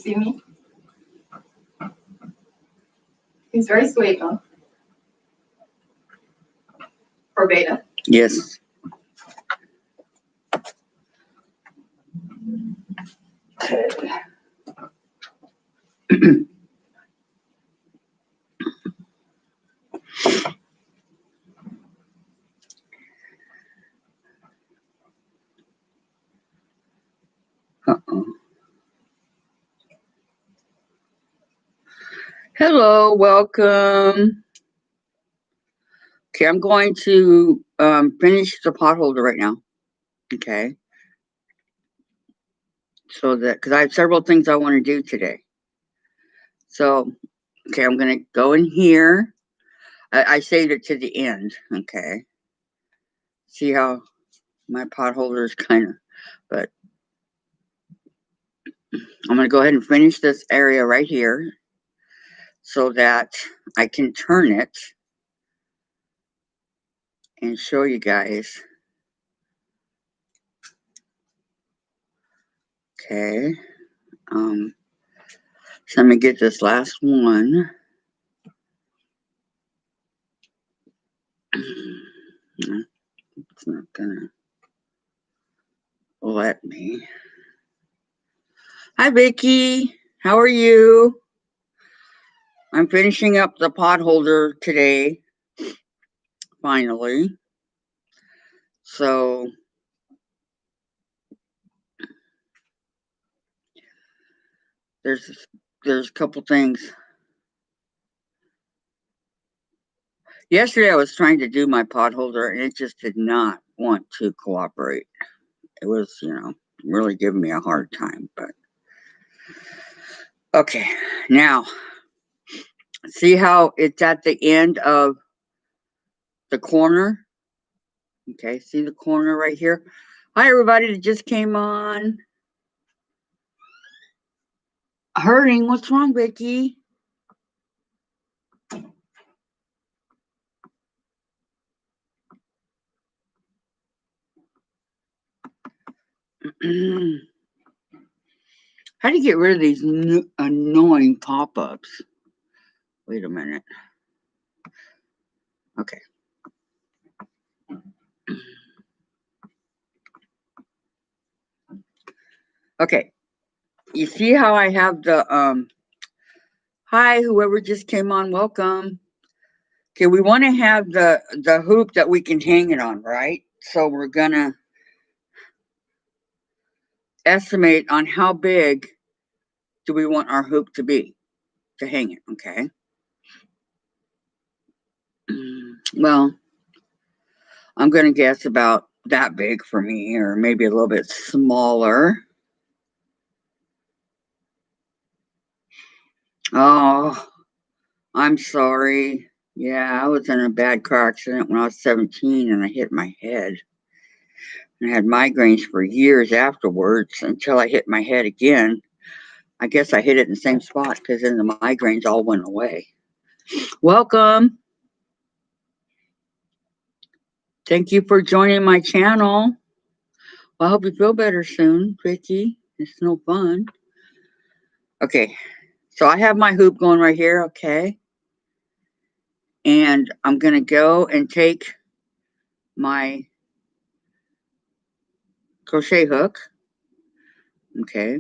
see me? He's very sweet, huh? For beta. Yes. Okay. Uh-oh. Hello, welcome. Okay, I'm going to finish the potholder right now. Okay. So that, because I have several things I want to do today. So, okay, I'm going to go in here. I saved it to the end. Okay. See how my potholder is kind of, but I'm going to go ahead and finish this area right here so that I can turn it and show you guys. Okay. So let me get this last one. It's not gonna let me. Hi, Vicky. How are you? I'm finishing up the potholder today, finally. So there's a couple things. Yesterday I was trying to do my potholder and it just did not want to cooperate. It was, really giving me a hard time, but okay. Now, see how it's at the end of the corner? Okay, see the corner right here? Hi, everybody that just came on. Hurting, what's wrong, Vicky? How do you get rid of these annoying pop-ups? Wait a minute. Okay. Okay. You see how I have the hi, whoever just came on, welcome. Okay, we want to have the hoop that we can hang it on, right? So we're gonna estimate on how big do we want our hoop to be to hang it, okay? Well, I'm gonna guess about that big for me, or maybe a little bit smaller. Oh, I'm sorry. Yeah, I was in a bad car accident when I was 17 and I hit my head. And I had migraines for years afterwards until I hit my head again. I guess I hit it in the same spot because then the migraines all went away. Welcome. Thank you for joining my channel. Well, I hope you feel better soon, Vicky. It's no fun. Okay, so I have my hoop going right here, okay? And I'm going to go and take my crochet hook, okay?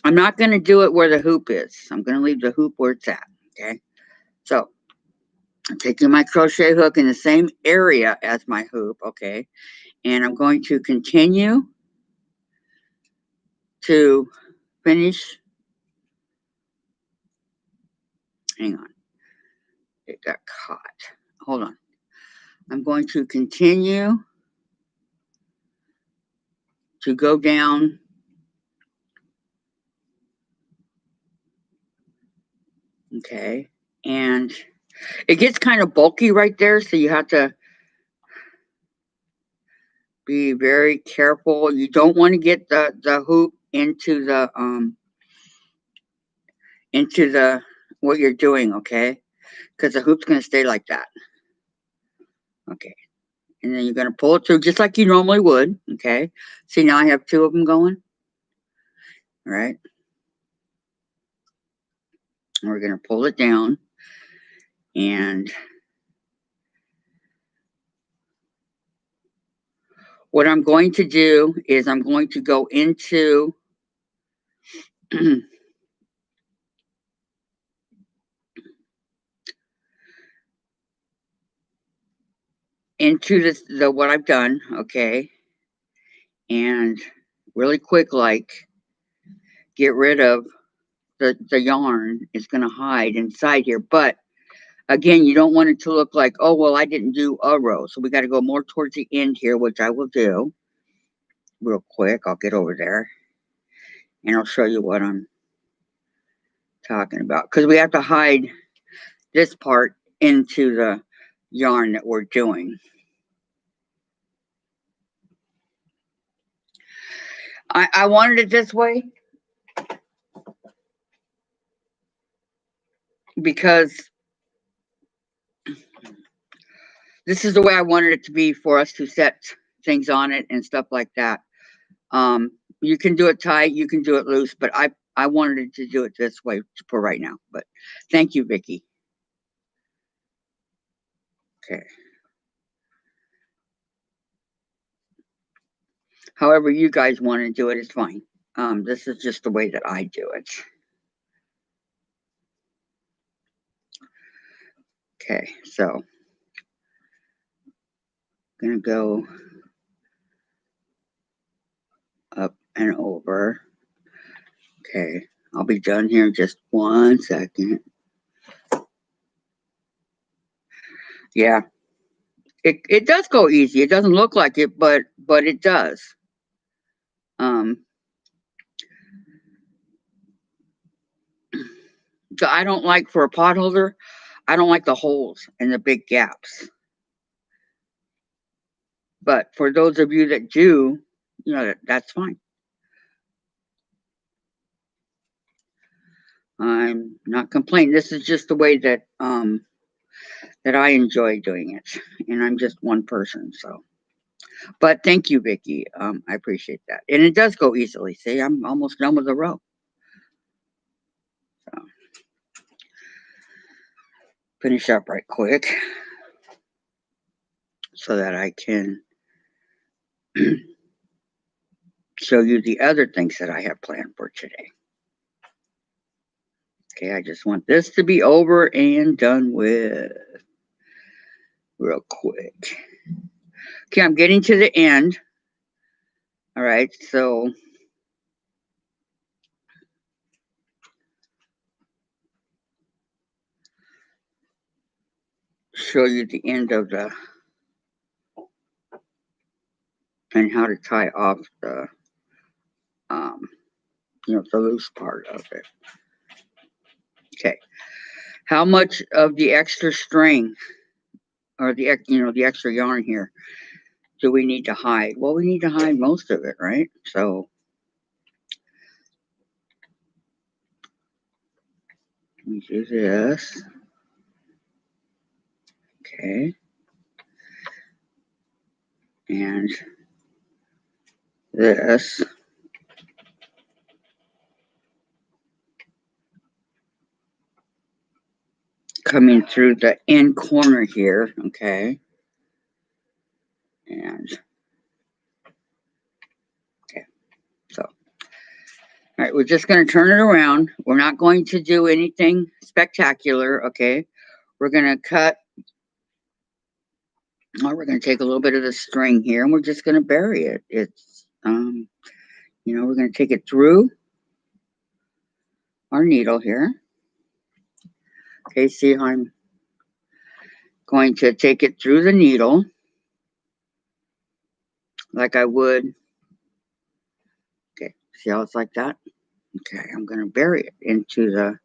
I'm not going to do it where the hoop is. I'm going to leave the hoop where it's at, okay? So I'm taking my crochet hook in the same area as my hoop, okay? And I'm going to continue to finish. Hang on. It got caught. Hold on. I'm going to continue to go down okay, and it gets kind of bulky right there, so you have to be very careful. You don't want to get the hoop into the what you're doing, okay? Because the hoop's going to stay like that. Okay, and then you're going to pull it through just like you normally would, okay? See, now I have two of them going. All right. And we're going to pull it down, and what I'm going to do is I'm going to go into into the what I've done, okay, and really quick, like, get rid of the yarn. It's going to hide inside here, but again, you don't want it to look like, oh, well, I didn't do a row, so we got to go more towards the end here, which I will do real quick. I'll get over there and I'll show you what I'm talking about, because we have to hide this part into the yarn that we're doing. I wanted it this way because this is the way I wanted it to be for us to set things on it and stuff like that. You can do it tight, you can do it loose, but I wanted to do it this way for right now. But thank you, Vicki. Okay. However you guys want to do it is fine. This is just the way that I do it. Okay, so I'm gonna go up and over. Okay, I'll be done here in just 1 second. Yeah, it does go easy. It doesn't look like it, but it does. So I don't like, for a potholder, I don't like the holes and the big gaps. But for those of you that do, you know, that's fine. I'm not complaining. This is just the way that that I enjoy doing it, and I'm just one person. So, but thank you, Vicki. I appreciate that, and it does go easily. See, I'm almost done with the row. So, finish up right quick so that I can show you the other things that I have planned for today. Okay, I just want this to be over and done with real quick. Okay, I'm getting to the end. All right, so show you the end of the, and how to tie off the you know, the loose part of it. Okay, how much of the extra string or the, you know, the extra yarn here do we need to hide? Well, we need to hide most of it, right? So let me do this. Okay, and this. Coming through the end corner here, okay, and okay, so all right, we're just going to turn it around. We're not going to do anything spectacular, okay. We're going to cut, or we're going to take a little bit of the string here, and we're just going to bury it. It's you know, we're going to take it through our needle here. Okay, see how I'm going to take it through the needle like I would. Okay, see how it's like that? Okay, I'm going to bury it into the,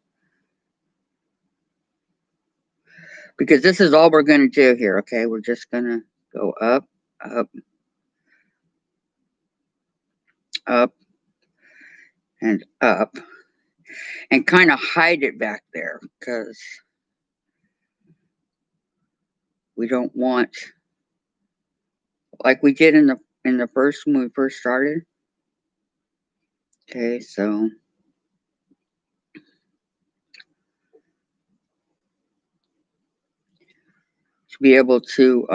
because this is all we're going to do here, okay? We're just going to go up, up, up, and up, and kind of hide it back there, because we don't want, like we did in the first, when we first started. Okay, so be able to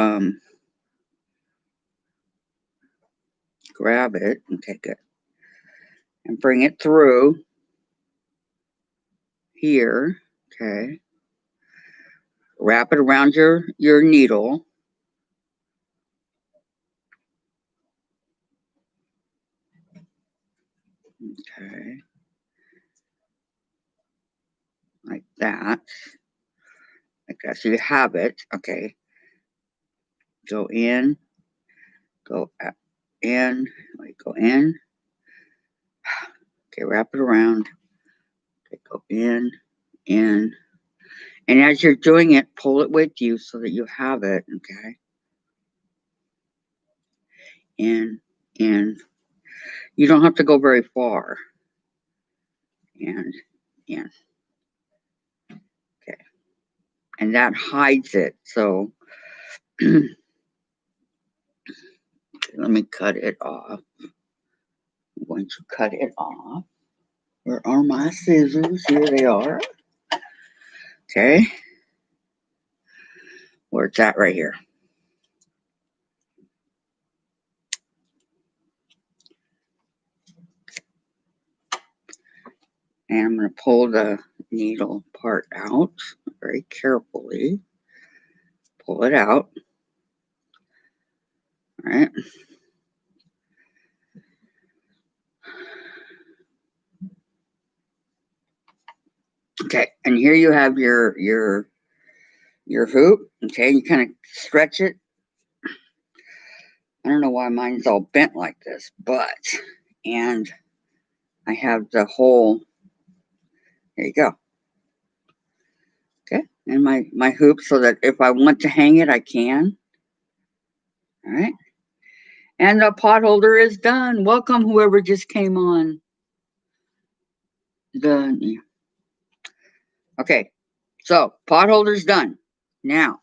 grab it. Okay, good. And bring it through here. Okay. Wrap it around your needle. Okay. Like that. Like that. So you have it. Okay. Go in. Go in. Wait, go in. Okay, wrap it around. Okay, go in. And as you're doing it, pull it with you so that you have it. Okay. And you don't have to go very far. And okay. And that hides it. So let me cut it off. I'm going to cut it off. Where are my scissors? Here they are. Okay. Where it's at right here. And I'm going to pull the needle part out very carefully. Pull it out. All right. Okay. And here you have your hoop. Okay. You kind of stretch it. I don't know why mine's all bent like this, and I have the hole. There you go. Okay. And my hoop so that if I want to hang it, I can. All right. And the pot holder is done. Welcome, whoever just came on. Okay. So pot holder's done. Now,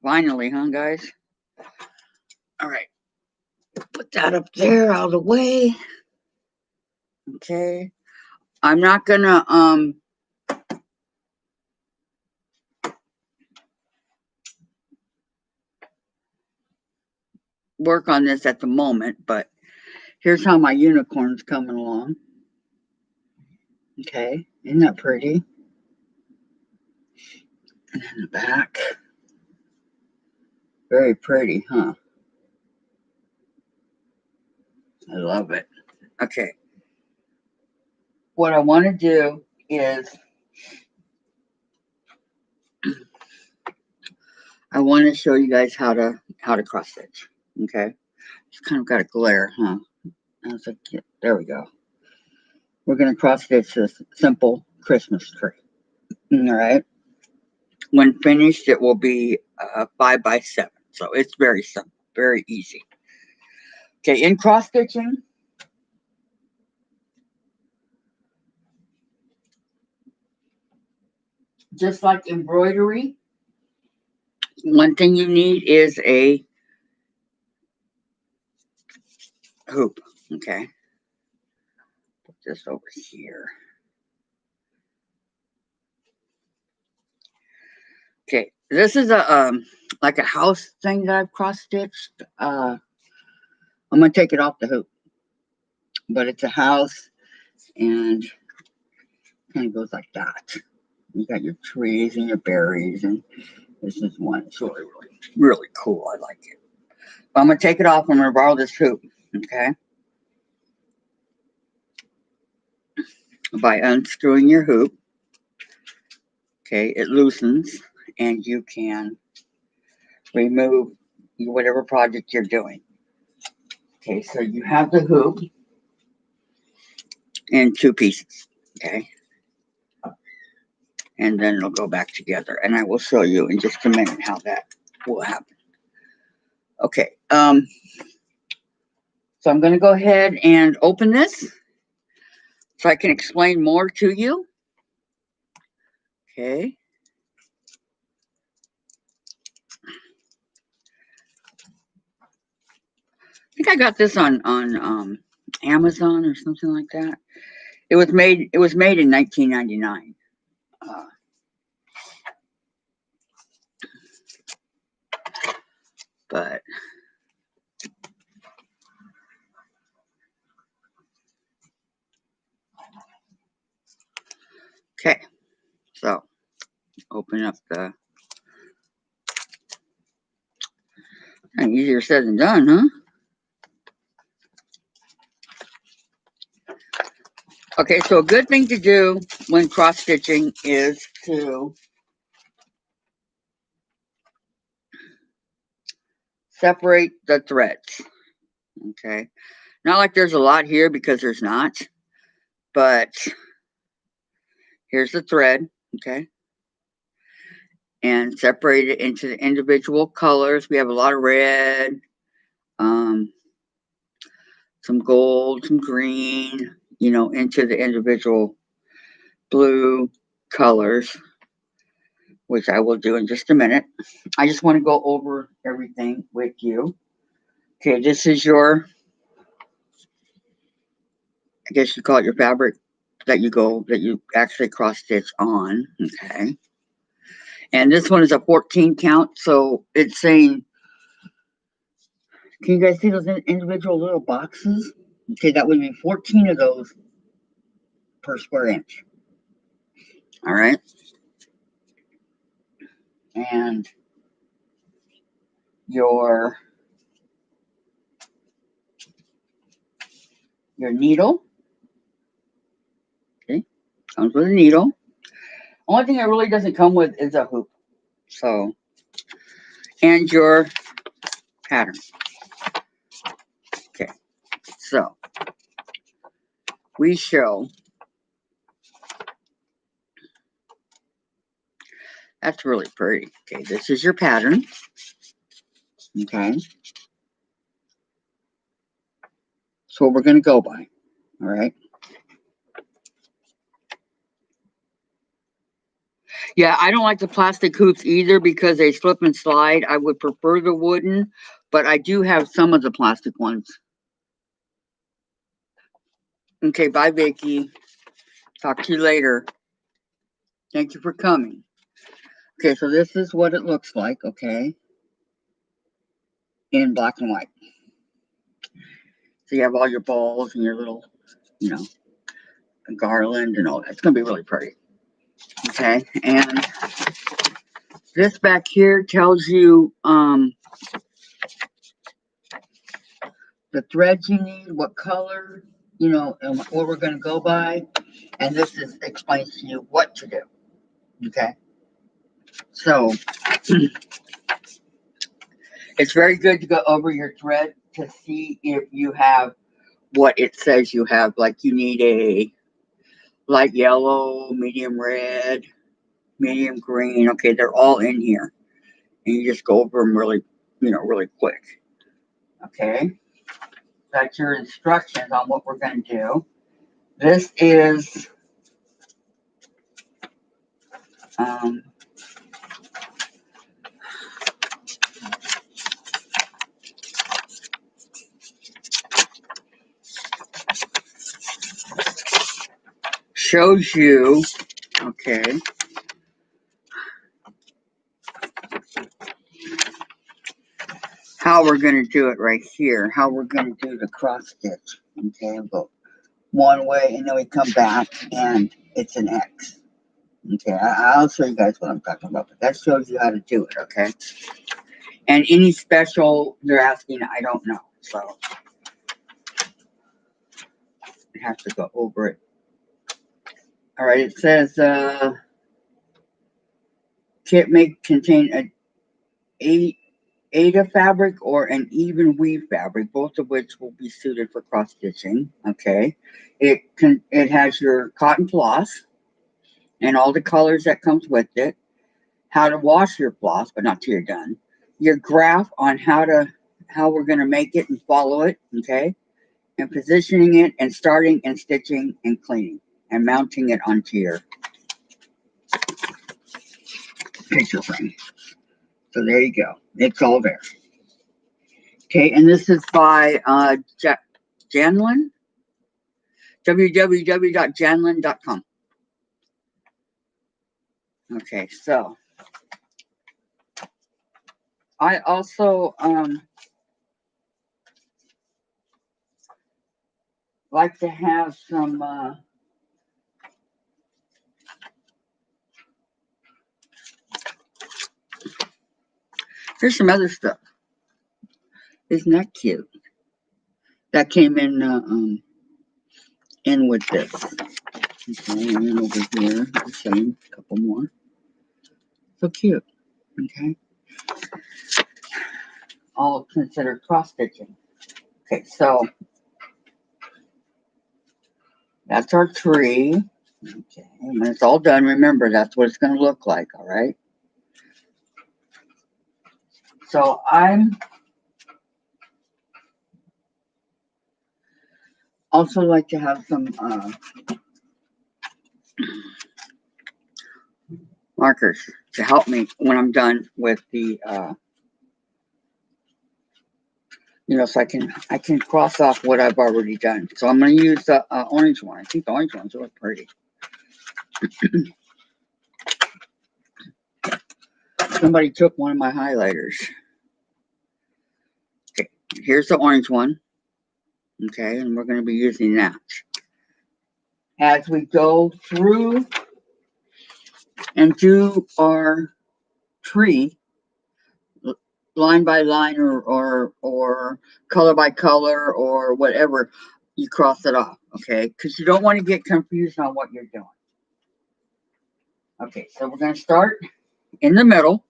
finally, huh, guys? All right. Put that up there out of the way. Okay. I'm not gonna work on this at the moment, but here's how my unicorn's coming along. Okay, isn't that pretty? And then the back. Very pretty, huh? I love it. Okay. What I want to do is I want to show you guys how to cross stitch. Okay. It's kind of got a glare, huh? There we go. We're going to cross stitch this simple Christmas tree. All right. When finished, it will be 5 by 7. So it's very simple, very easy. Okay, in cross stitching, just like embroidery, one thing you need is a hoop. Okay. Put this over here. Okay, this is a like a house thing that I've cross stitched. I'm gonna take it off the hoop, but it's a house and kind of goes like that. You got your trees and your berries, and this is one. It's really, really, really cool. I like it. But I'm gonna take it off. I'm gonna borrow this hoop. Okay. By unscrewing your hoop, okay, it loosens, and you can remove whatever project you're doing. Okay, so you have the hoop in 2 pieces. Okay. And then it'll go back together. And I will show you in just a minute how that will happen. Okay. So I'm going to go ahead and open this so I can explain more to you. Okay. I think I got this on Amazon or something like that. It was made in 1999. But okay, so open up the, easier said than done, huh? Okay, so a good thing to do when cross stitching is to separate the threads. Okay, not like there's a lot here, because there's not, but here's the thread. Okay, and separate it into the individual colors. We have a lot of red, some gold, some green, into the individual blue colors, which I will do in just a minute. I just want to go over everything with you. Okay, this is your, I guess you call it your fabric that you actually cross stitch on. Okay. And this one is a 14 count, so it's saying, can you guys see those individual little boxes? Okay, that would be 14 of those per square inch. All right. And your needle. Okay, comes with a needle. Only thing it really doesn't come with is a hoop. So, and your pattern. Okay, so we show, that's really pretty. Okay, this is your pattern. Okay, so we're going to go by. All right. Yeah, I don't like the plastic hoops either because they slip and slide. I would prefer the wooden, but I do have some of the plastic ones. Okay, bye, Vicky. Talk to you later. Thank you for coming. Okay, so this is what it looks like, okay, in black and white. So you have all your balls and your little, garland and all that. It's going to be really pretty. Okay, and this back here tells you the threads you need, what color, and what we're going to go by. And this explains to you what to do. Okay, so it's very good to go over your thread to see if you have what it says you have. Like you need a light yellow, medium red, medium green. Okay, they're all in here. And you just go over them really, really quick. Okay, that's your instructions on what we're going to do. This is shows you, okay, how we're going to do it right here, how we're going to do the cross stitch. Okay, we'll go one way and then we come back and it's an X. Okay, I'll show you guys what I'm talking about, but that shows you how to do it, okay? And any special they're asking, I don't know, so I have to go over it. All right, it says kit may contain a Ada fabric or an even weave fabric, both of which will be suited for cross stitching. Okay, it has your cotton floss and all the colors that comes with it. How to wash your floss, but not till you're done. Your graph on how we're going to make it and follow it. Okay, and positioning it and starting and stitching and cleaning and mounting it onto your picture frame. So there you go. It's all there. Okay, and this is by Janlin, www.janlin.com. Okay, so I also like to have some here's some other stuff. Isn't that cute? That came in with this. Okay, and then over here, the same, a couple more. So cute. Okay. All considered cross stitching. Okay, so that's our tree. Okay, and when it's all done, remember that's what it's going to look like, all right? So I'm also like to have some markers to help me when I'm done with the so I can cross off what I've already done. So I'm going to use the orange one. I think the orange ones look pretty. Somebody took one of my highlighters. Okay, here's the orange one. Okay, and we're going to be using that. As we go through and do our tree, line by line or color by color or whatever, you cross it off, okay? Because you don't want to get confused on what you're doing. Okay, so we're going to start in the middle.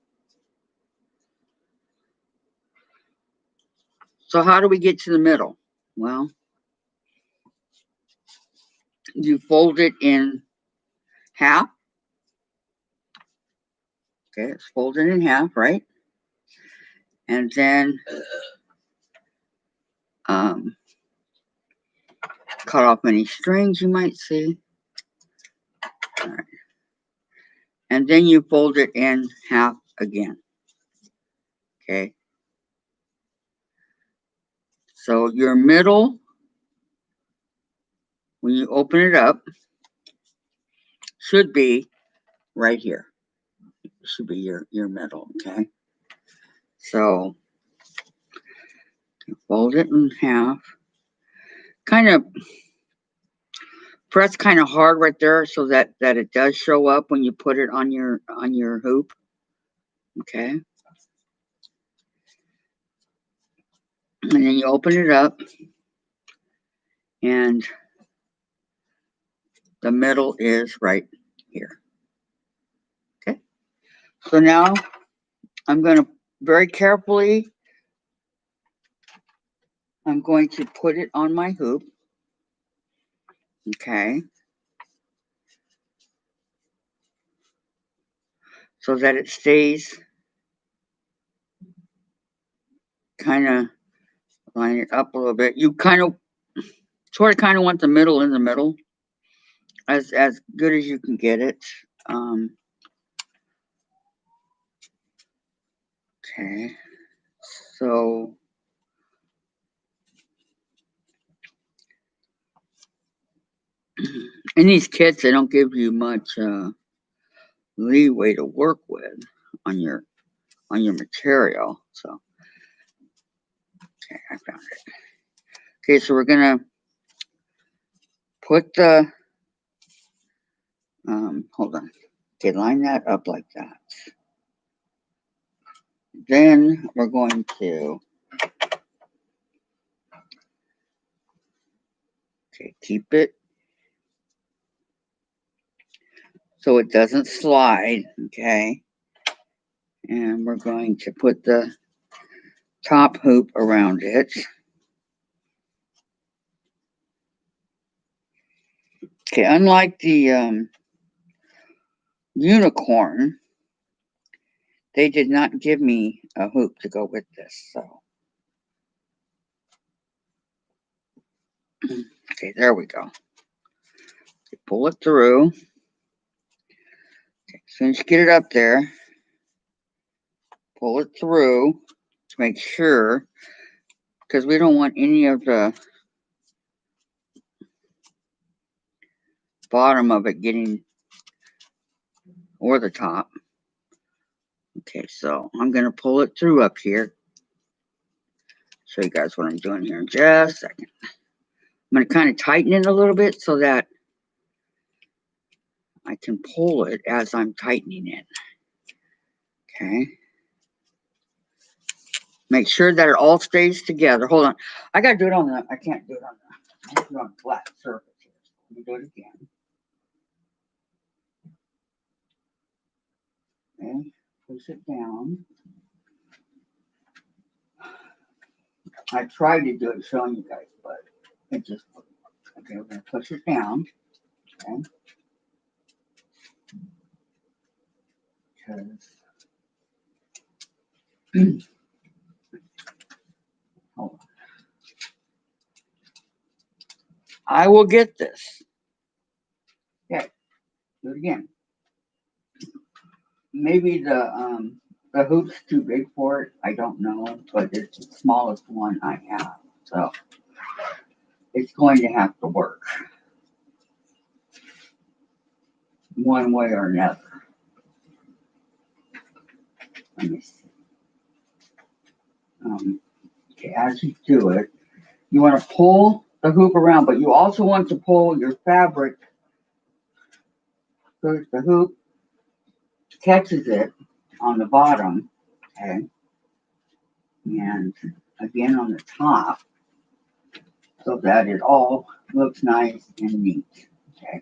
So how do we get to the middle? Well, you fold it in half. Okay, it's folded in half, right? And then cut off any strings you might see. All right. And then you fold it in half again. Okay. So your middle, when you open it up, should be right here. It should be your middle, okay? So you fold it in half. Kind of press kind of hard right there so that it does show up when you put it on your hoop. Okay. And then you open it up and the middle is right here. Okay. So now I'm going to very carefully, I'm going to put it on my hoop. Okay. So that it stays kind of, line it up a little bit. You kind of sort of want the middle in the middle as good as you can get it. Okay. So in these kits, they don't give you much leeway to work with on your material. So okay, I found it. Okay, so we're gonna put the hold on. Okay, line that up like that. Then we're going to keep it so it doesn't slide. Okay, and we're going to put the top hoop around it. Okay, unlike the unicorn, they did not give me a hoop to go with this, so. Okay, there we go. Okay, pull it through. Okay, as soon as you get it up there, pull it through to make sure, because we don't want any of the bottom of it getting, or the top. Okay, so I'm going to pull it through up here. Show you guys what I'm doing here in just a second. I'm going to kind of tighten it a little bit so that I can pull it as I'm tightening it. Okay. Make sure that it all stays together. Hold on. I got to do it on the, I can't do it on the, I have to do it on a flat surface here. Let me do it again. Okay. Push it down. I tried to do it showing you guys, but it just wouldn't work. Okay, we're going to push it down. Okay. Because, hold on. I will get this. Okay, do it again. Maybe the hoop's too big for it. I don't know, but it's the smallest one I have. So it's going to have to work one way or another. Let me see. Okay, as you do it, you want to pull the hoop around, but you also want to pull your fabric so the hoop catches it on the bottom, okay, and again on the top, so that it all looks nice and neat, okay.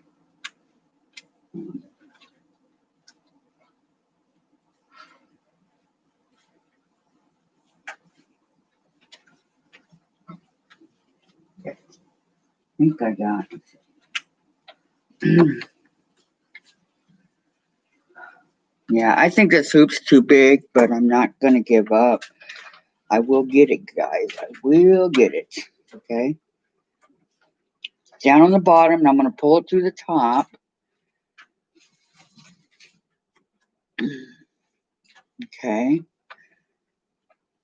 Okay. I think I got it. Yeah, I think this hoop's too big, but I'm not going to give up. I will get it, guys. I will get it. Okay. Down on the bottom, and I'm going to pull it through the top. Okay.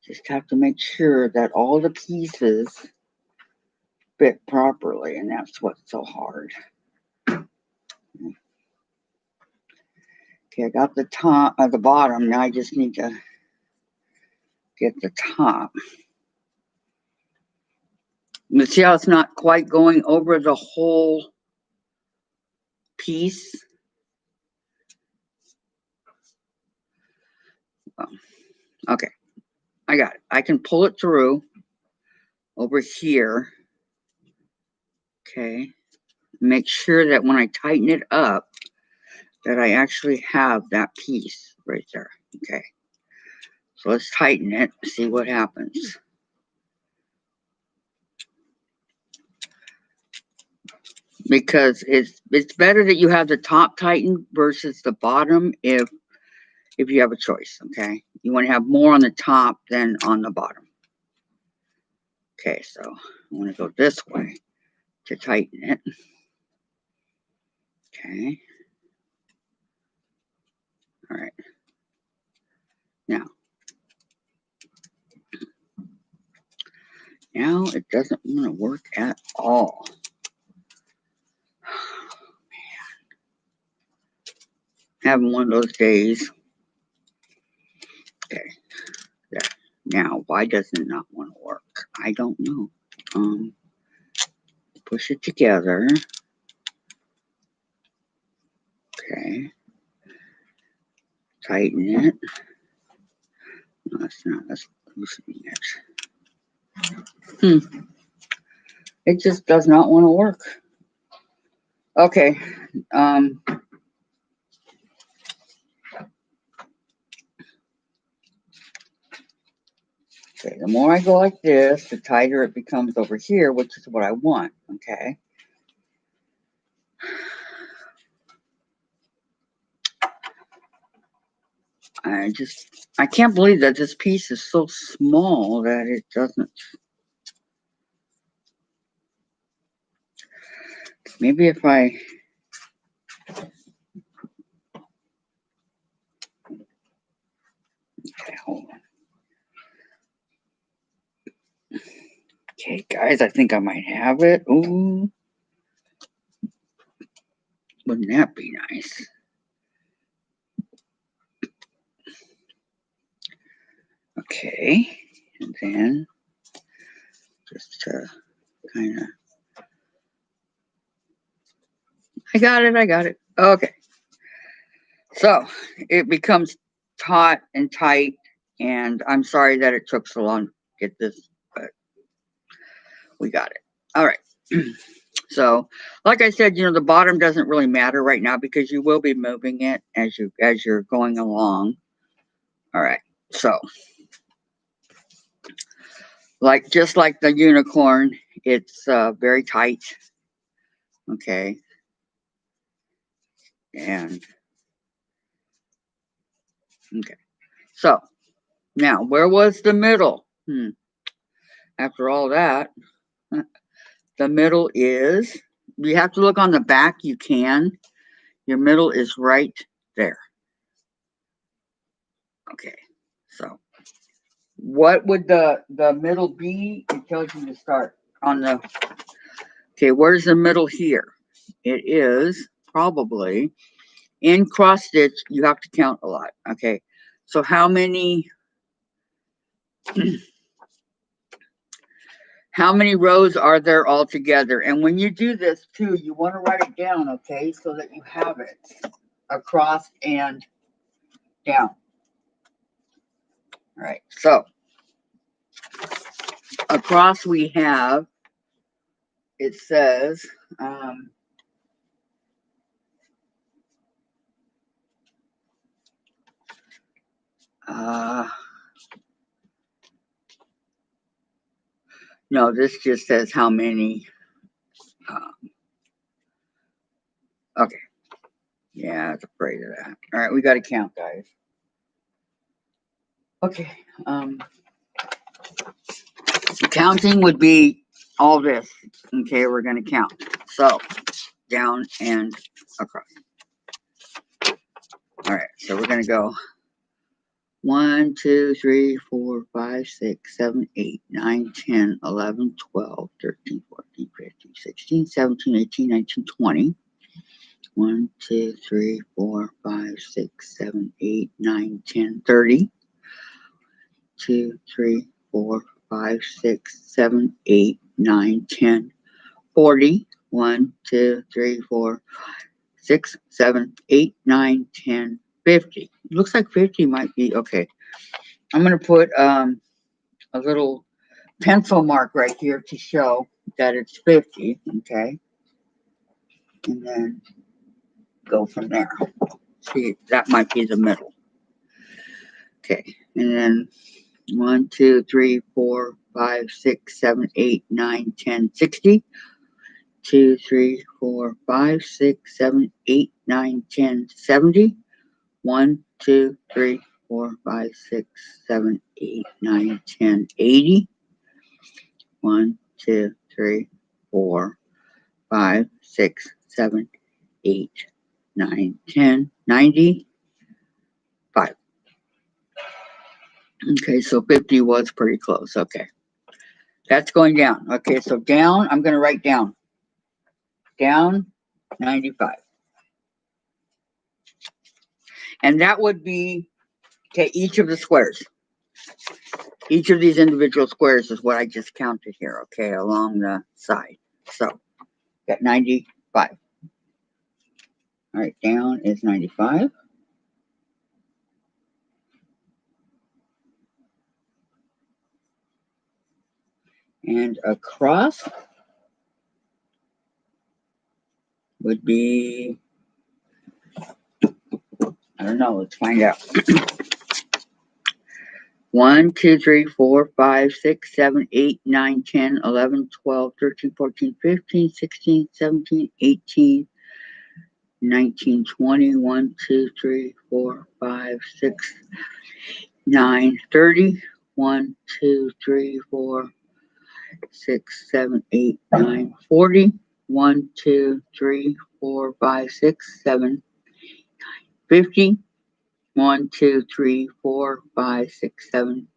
Just have to make sure that all the pieces fit properly, and that's what's so hard. Okay, I got the top at the bottom. Now I just need to get the top. You see how it's not quite going over the whole piece? Oh, okay, I got it. I can pull it through over here. Okay, make sure that when I tighten it up, that I actually have that piece right there. Okay, so let's tighten it, see what happens. Because it's better that you have the top tightened versus the bottom if you have a choice. Okay, you want to have more on the top than on the bottom. Okay, so I want to go this way to tighten it. Okay. All right. Now it doesn't want to work at all. Having one of those days. Okay. There. Now, why does it not want to work? I don't know. Push it together. Okay. Tighten it. No, that's not. That's loosening it. It just does not want to work. Okay. Okay, the more I go like this, the tighter it becomes over here, which is what I want. Okay. I can't believe that this piece is so small that it doesn't. Maybe if I. Okay, hold on. Okay, guys, I think I might have it. Ooh. Wouldn't that be nice? Okay, and then just kind of, I got it. Okay, so it becomes taut and tight, and I'm sorry that it took so long to get this, but we got it. All right. So, like I said, the bottom doesn't really matter right now because you will be moving it as you're going along. All right. So, just like the unicorn, it's very tight. Okay. And okay. So, now where was the middle? After all that, the middle is, you have to look on the back, you can. Your middle is right there. Okay. So, what would the middle be? It tells you to start on the, okay, where's the middle here? It is probably in cross stitch. You have to count a lot. Okay, so how many rows are there altogether? And when you do this too, you want to write it down, okay, so that you have it across and down. All right, so across we have, it says, no, this just says how many. Okay, yeah, I was afraid of that. All right, we got to count, guys. Okay, counting would be all this. Okay, we're going to count. So, down and across. All right, so we're going to go 1, 2, 3, 4, 5, 6, 7, 8, 9, 10, 11, 12, 13, 14, 15, 16, 17, 18, 19, 20. 1, 2, 3, 4, 5, 6, 7, 8, 9, 10, 30. 2, 3, 4, 5, 6, 7, 8, 9, 10, 40. 1, 2, 3, 4, 6, 7, 8, 9, 10, 50. Looks like 50 might be okay. I'm going to put a little pencil mark right here to show that it's 50. Okay. And then go from there. See, that might be the middle. Okay. And then 1, 2, 3, 4, 5, 6, 7, 8, 9, 10, 60. 2, 3, 4, 5, 6, 7, 8, 9, 10, 70. 1, 2, 3, 4, 5, 6, 7, 8, 9, 10, 80. 1, 2, 3, 4, 5, 6, 7, 8, 9, 10, 95. Okay, so 50 was pretty close. Okay. That's going down. Okay, so down, I'm going to write down. Down 95. And that would be, okay, each of the squares. Each of these individual squares is what I just counted here, okay, along the side. So, got 95. All right, down is 95. And across would be, I don't know, let's find out. 1, 2, 3, 4, 5, 6, 7, 8, 9, 10, 11, 12, 13, 14, 15, 16, 17, 18, 19, 20, 1, 2, 3, 4, 5, 6, 9, 30. 1, 2, 3, 4, 6, 7, 8, 9, 40. 1, 2, 3, 4, 5, 6, 7, 50. 1, 2, 3, 4, 5, 6, 7,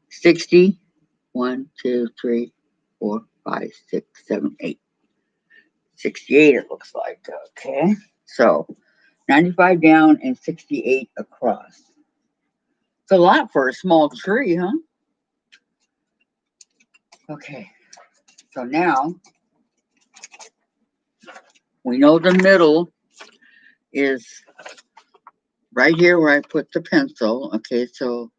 60. 1, 2, 3, 4, 5, 6, 7, 8. 68 it looks like. Okay. So 95 down and 68 across. a lot for a small tree, huh? Okay, so now we know the middle is right here where I put the pencil. Okay, so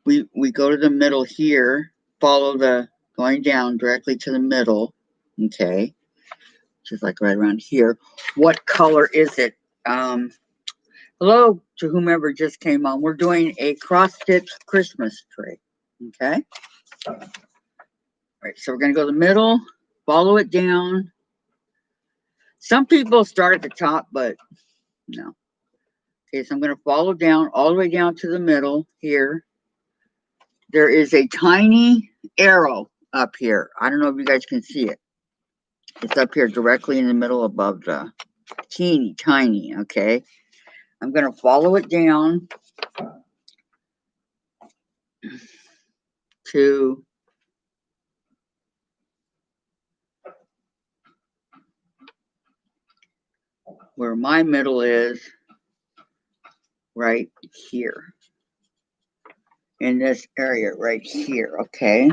we go to the middle here, follow the going down directly to the middle. Okay, just like right around here. What color is it? Hello to whomever just came on. We're doing a cross-stitch Christmas tree. Okay. All right, so we're going to go to the middle, follow it down. Some people start at the top, but no. Okay, so I'm going to follow down all the way down to the middle here. There is a tiny arrow up here. I don't know if you guys can see it. It's up here directly in the middle above the teeny tiny, okay? I'm going to follow it down to where my middle is, right here. In this area right here, okay?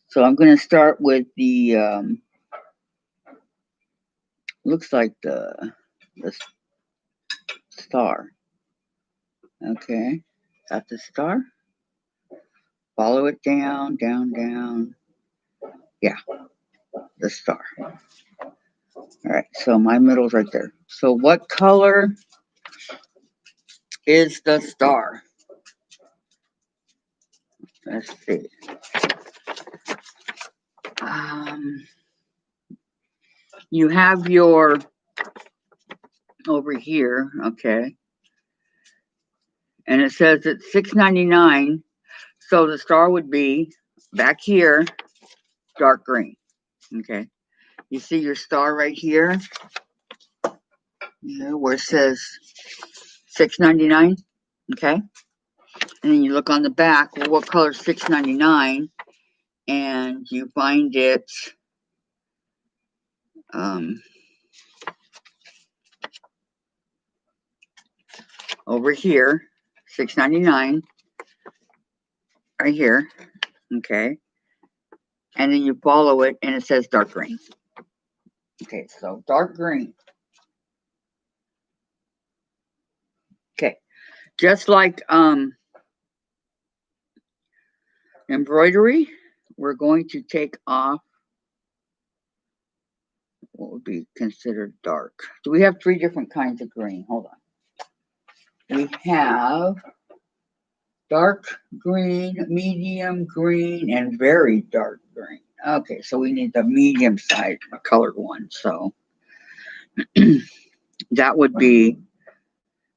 So I'm going to start with the, looks like the star. Okay, got the star. Follow it down, down, down. Yeah, the star. All right, so my middle's right there. So what color is the star? Let's see. You have your over here, okay, and it says it's $6.99. So the star would be back here, dark green. Okay, you see your star right here, where it says $6.99. Okay, and then you look on the back. Well, what color is $6.99? And you find it over here, $6.99, right here. Okay, and then you follow it, and it says dark green. Okay, so dark green. Okay, just like embroidery, we're going to take off what would be considered dark. Do we have 3 different kinds of green? Hold on. We have dark green, medium green, and very dark green. Okay, so we need the medium side colored one. So that would be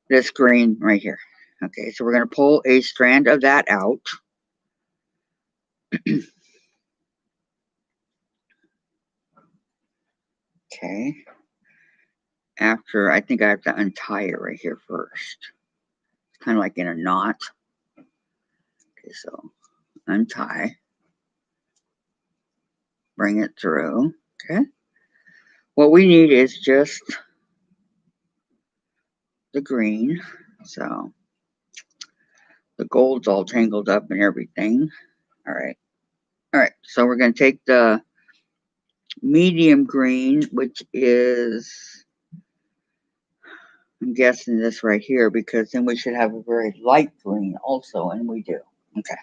this green right here. Okay, so we're going to pull a strand of that out. Okay. After, I think I have to untie it right here first. It's kind of like in a knot. Okay, so untie. Bring it through. Okay. What we need is just the green. So the gold's all tangled up and everything. All right. All right. So we're going to take the medium green, which is, I'm guessing this right here, because then we should have a very light green also, and we do. Okay.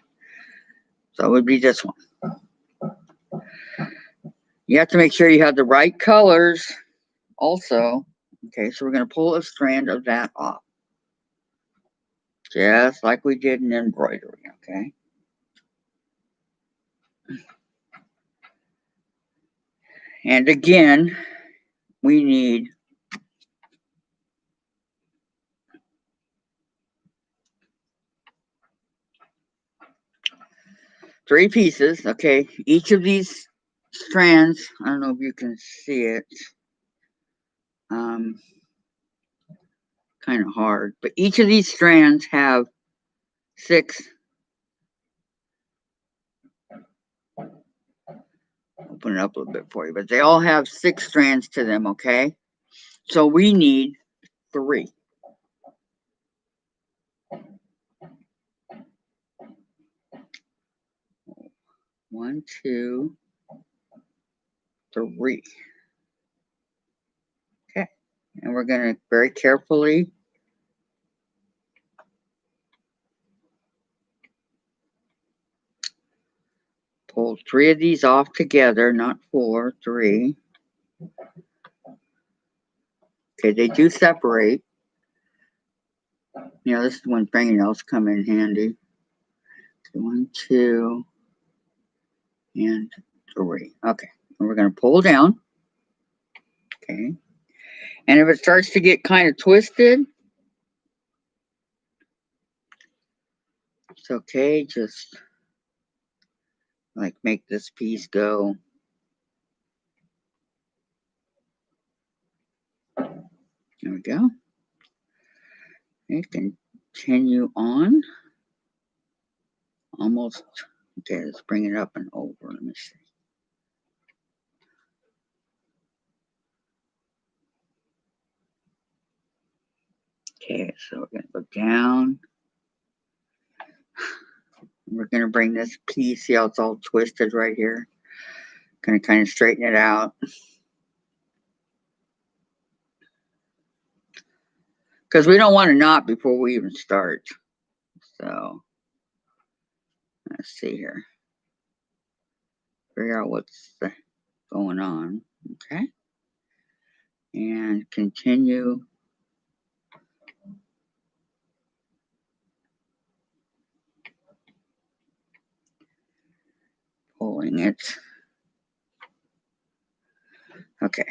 So it would be this one. You have to make sure you have the right colors also. Okay, so we're going to pull a strand of that off. Just like we did in embroidery, okay? And again, we need three pieces, okay? Each of these strands, I don't know if you can see it, kind of hard, but each of these strands have 6. Open it up a little bit for you, but they all have 6 strands to them, okay? So we need 3. 1, 2, 3. Okay, and we're going to very carefully pull 3 of these off together, not 4, 3. Okay, they do separate. You know, this is when fingernails come in handy. Okay, 1, 2, and 3. Okay, and we're going to pull down. Okay, and if it starts to get kind of twisted, it's okay. Just like make this piece go. There we go. Okay, continue on. Almost. Okay, let's bring it up and over. Let me see. Okay, so we're going to go down. We're going to bring this piece, see how it's all twisted right here. Going to kind of straighten it out. Because we don't want to knot before we even start. So, let's see here. Figure out what's going on. Okay. And continue. Pulling it. Okay.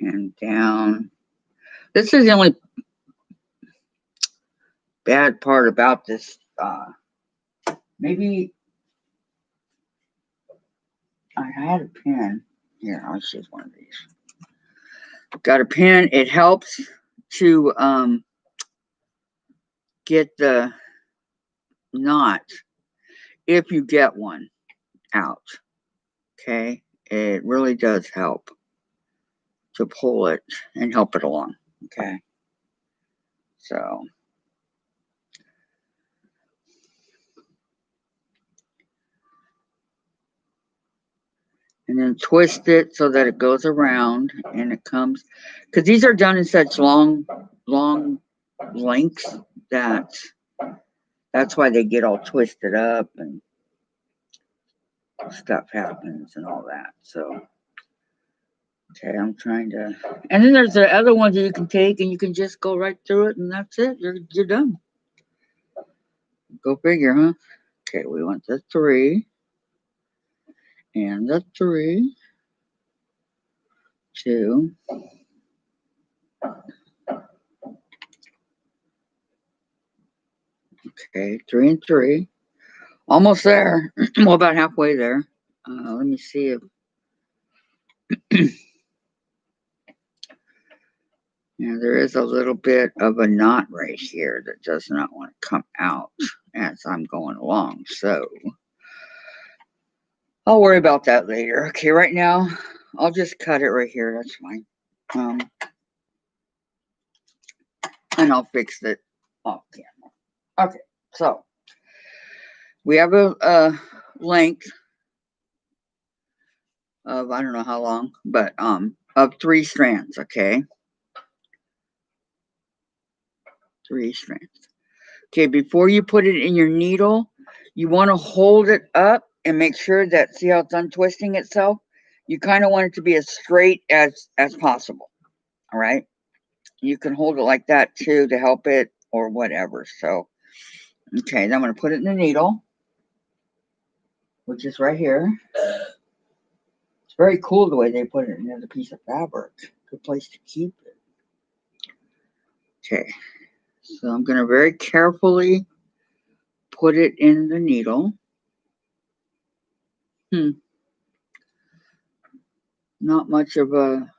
And down. This is the only bad part about this. Maybe I had a pen. Here, I'll just use one of these. Got a pen. It helps to get the knot if you get one out. Okay, it really does help to pull it and help it along. Okay, so and then twist it so that it goes around and it comes, because these are done in such long lengths that that's why they get all twisted up and stuff happens and all that. So okay, I'm trying to, and then there's the other ones that you can take and you can just go right through it and that's it. You're done. Go figure, huh? Okay, we want the 3 and the 3, 2. Okay, 3 and 3. Almost there. Well, about halfway there. Let me see if yeah, there is a little bit of a knot right here that does not want to come out as I'm going along. So I'll worry about that later. Okay, right now I'll just cut it right here. That's fine. And I'll fix it off camera. Okay, so we have a length of, I don't know how long, but of 3 strands. Okay, 3 strands. Okay, before you put it in your needle, you want to hold it up and make sure that, see how it's untwisting itself? You kind of want it to be as straight as possible. All right, you can hold it like that too to help it or whatever. So okay, then I'm going to put it in the needle, which is right here. It's very cool the way they put it in a piece of fabric. Good place to keep it. Okay, so I'm going to very carefully put it in the needle. Not much of a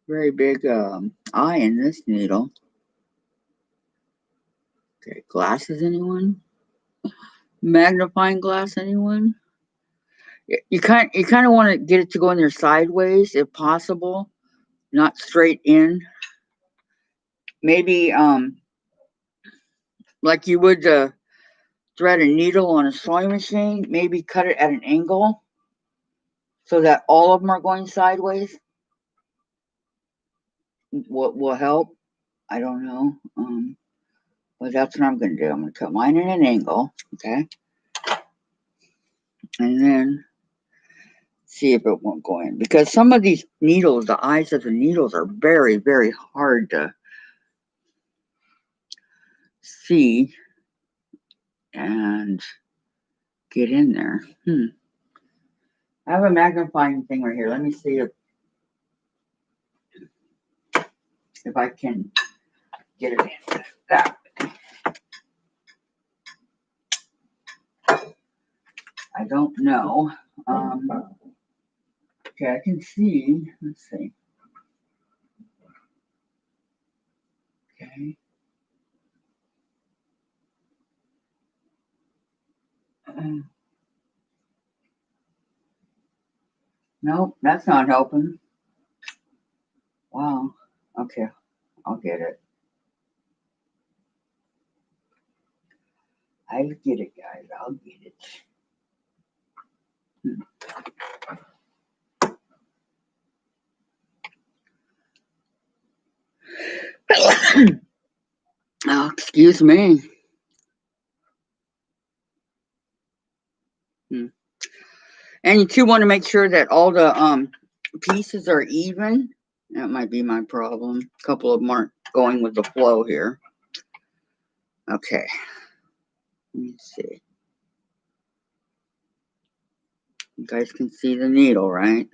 very big eye in this needle. Okay, glasses, anyone? Magnifying glass, anyone? You kind of want to get it to go in there sideways if possible, not straight in. Maybe like you would thread a needle on a sewing machine, maybe cut it at an angle so that all of them are going sideways. What will help? I don't know. But that's what I'm going to do. I'm going to cut mine at an angle, okay? And then see if it won't go in. Because some of these needles, the eyes of the needles are very, very hard to see and get in there. I have a magnifying thing right here. Let me see if I can get it in that way. I don't know. Okay, I can see. Let's see. Okay. Nope, that's not helping. Wow. Okay, I'll get it. I'll get it, guys. I'll get it. Oh, excuse me. And you too want to make sure that all the pieces are even. That might be my problem. A couple of them aren't going with the flow here. Okay. Let me see. You guys can see the needle, right?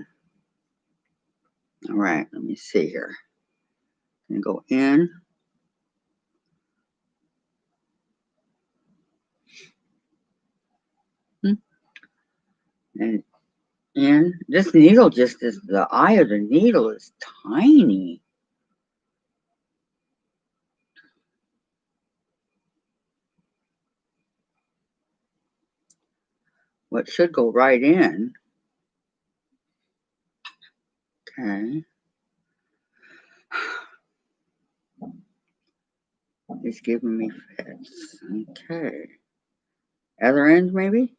All right, let me see here. I'm going to go in. And in. This needle just is, the eye of the needle is tiny. What should go right in. Okay. It's giving me fits. Okay. Other end, maybe?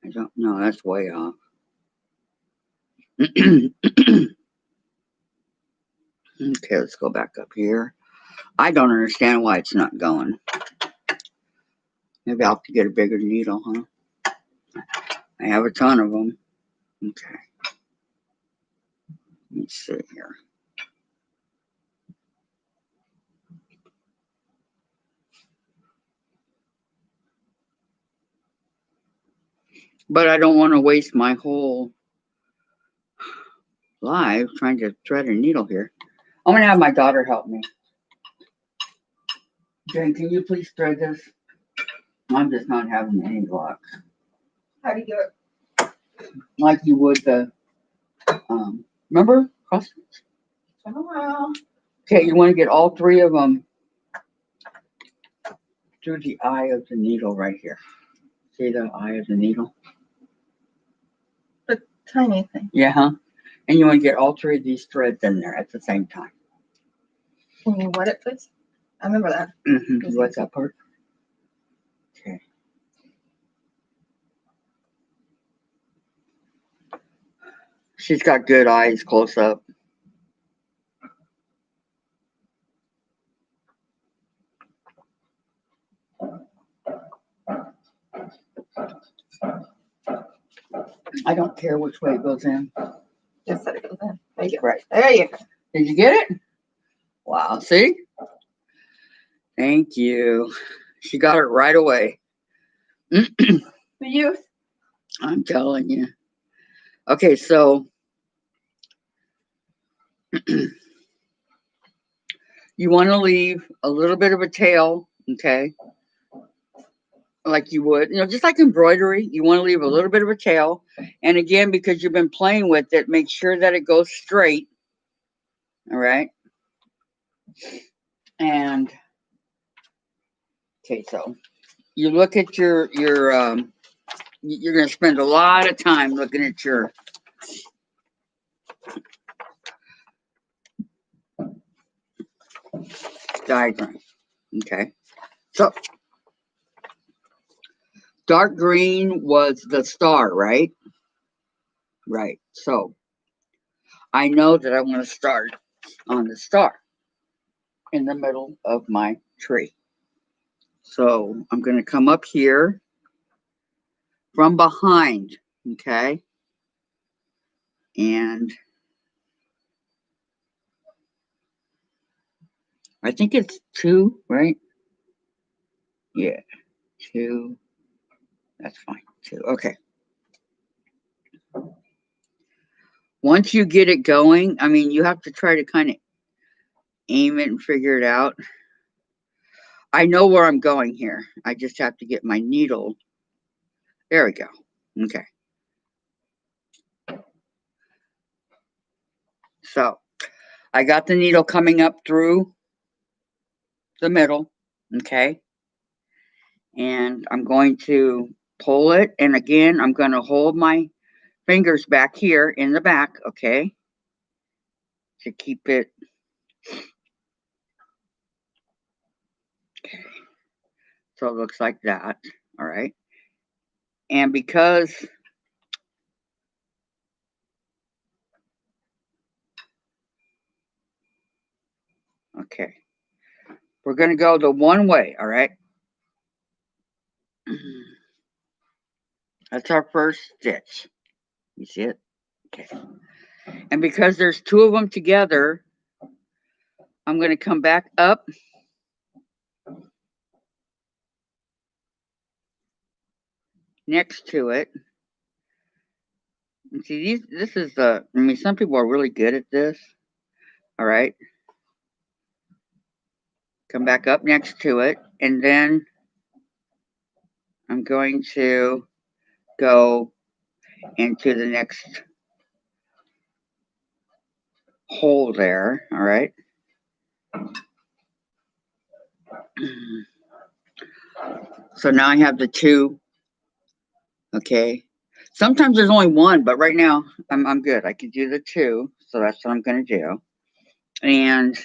I don't know. That's way off. Okay, let's go back up here. I don't understand why it's not going. Maybe I'll have to get a bigger needle, huh? I have a ton of them. Okay. Let me see here. But I don't want to waste my whole life trying to thread a needle here. I'm going to have my daughter help me. Jen, can you please thread this? I'm just not having any luck. How do you do it? Like you would the, remember? Cross stitch? Turn around. Okay, you want to get all three of them through the eye of the needle right here. See the eye of the needle? The tiny thing. Yeah, huh? And you want to get all three of these threads in there at the same time. Can you wet it, please? I remember that. Mm-hmm. What's that part? Okay. She's got good eyes close up. I don't care which way it goes in. Just let it go in. There you go. Right. There you go. Did you get it? Wow, see? Thank you. She got it right away. For you. I'm telling you. Okay, so you want to leave a little bit of a tail, okay? Like you would, just like embroidery, you want to leave a little bit of a tail. And again, because you've been playing with it, make sure that it goes straight. All right. And okay, so you look at you're going to spend a lot of time looking at your diagram. Okay. So Dark green was the star, right? Right. So I know that I want to start on the star in the middle of my tree. So I'm going to come up here from behind, okay? And I think it's 2, right? Yeah, 2. That's fine. 2. Okay. Once you get it going, I mean, you have to try to kind of aim it and figure it out. I know where I'm going here. I just have to get my needle. There we go. Okay. So I got the needle coming up through the middle. Okay. And I'm going to pull it. And again, I'm going to hold my fingers back here in the back. Okay. To keep it. Okay. So it looks like that. All right. And because okay, we're going to go the one way. All right. That's our first stitch. You see it? Okay. And because there's 2 of them together, I'm going to come back up next to it. And see, this is the, I mean, some people are really good at this. All right. Come back up next to it. And then I'm going to go into the next hole there. All right. So now I have the 2. Okay. Sometimes there's only 1, but right now I'm good. I can do the 2. So that's what I'm going to do. And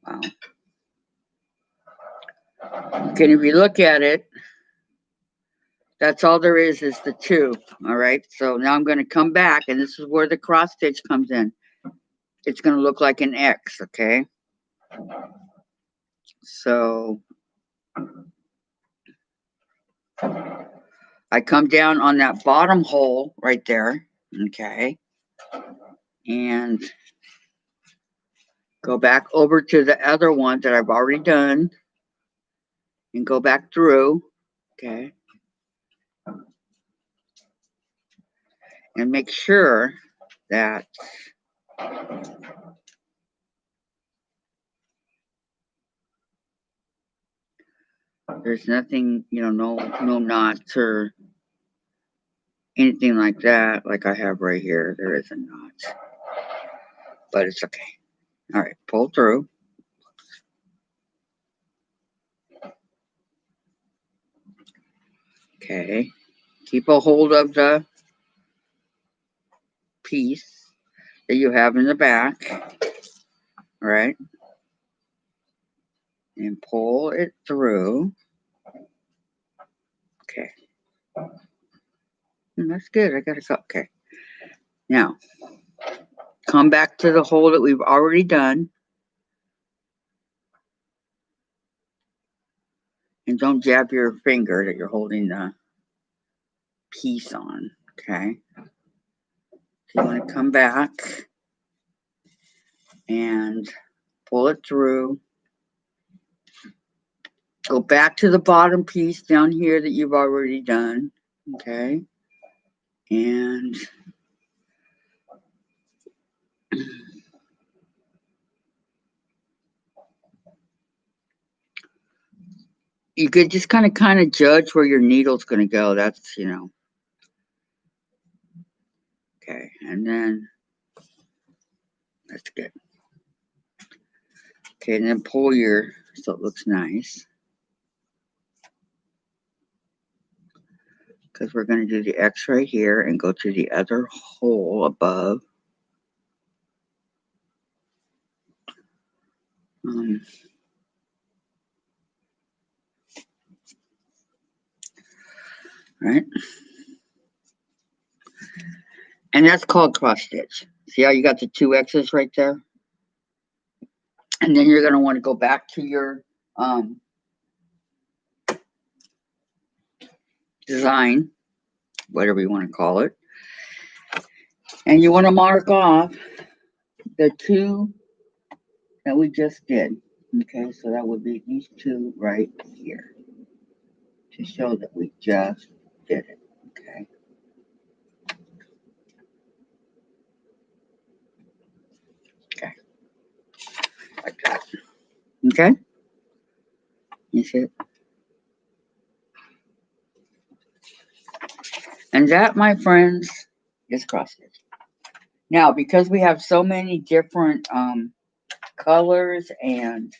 wow. Okay, if you look at it, that's all there is the 2. All right. So now I'm going to come back, and this is where the cross stitch comes in. It's going to look like an X. Okay. So I come down on that bottom hole right there. Okay. And go back over to the other one that I've already done and go back through. Okay. And make sure that there's nothing, no knots or anything like that, like I have right here. There is a knot, but it's okay. All right, pull through. Okay, keep a hold of the piece that you have in the back. All right, and pull it through. Okay, that's good. I got it. Okay, now come back to the hole that we've already done. And don't jab your finger that you're holding the piece on. Okay. So you want to come back and pull it through. Go back to the bottom piece down here that you've already done. Okay. And you could just kind of judge where your needle's going to go. That's, okay. And then that's good. Okay. And then pull so it looks nice. Because we're going to do the X right here and go to the other hole above. Right? And that's called cross stitch. See how you got the 2 X's right there? And then you're going to want to go back to your design, whatever you want to call it. And you want to mark off the 2 that we just did. Okay, so that would be these 2 right here to show that we just did it. Okay. Okay. Like that. Okay. You see it? And that, my friends, is cross stitch. Now, because we have so many different colors and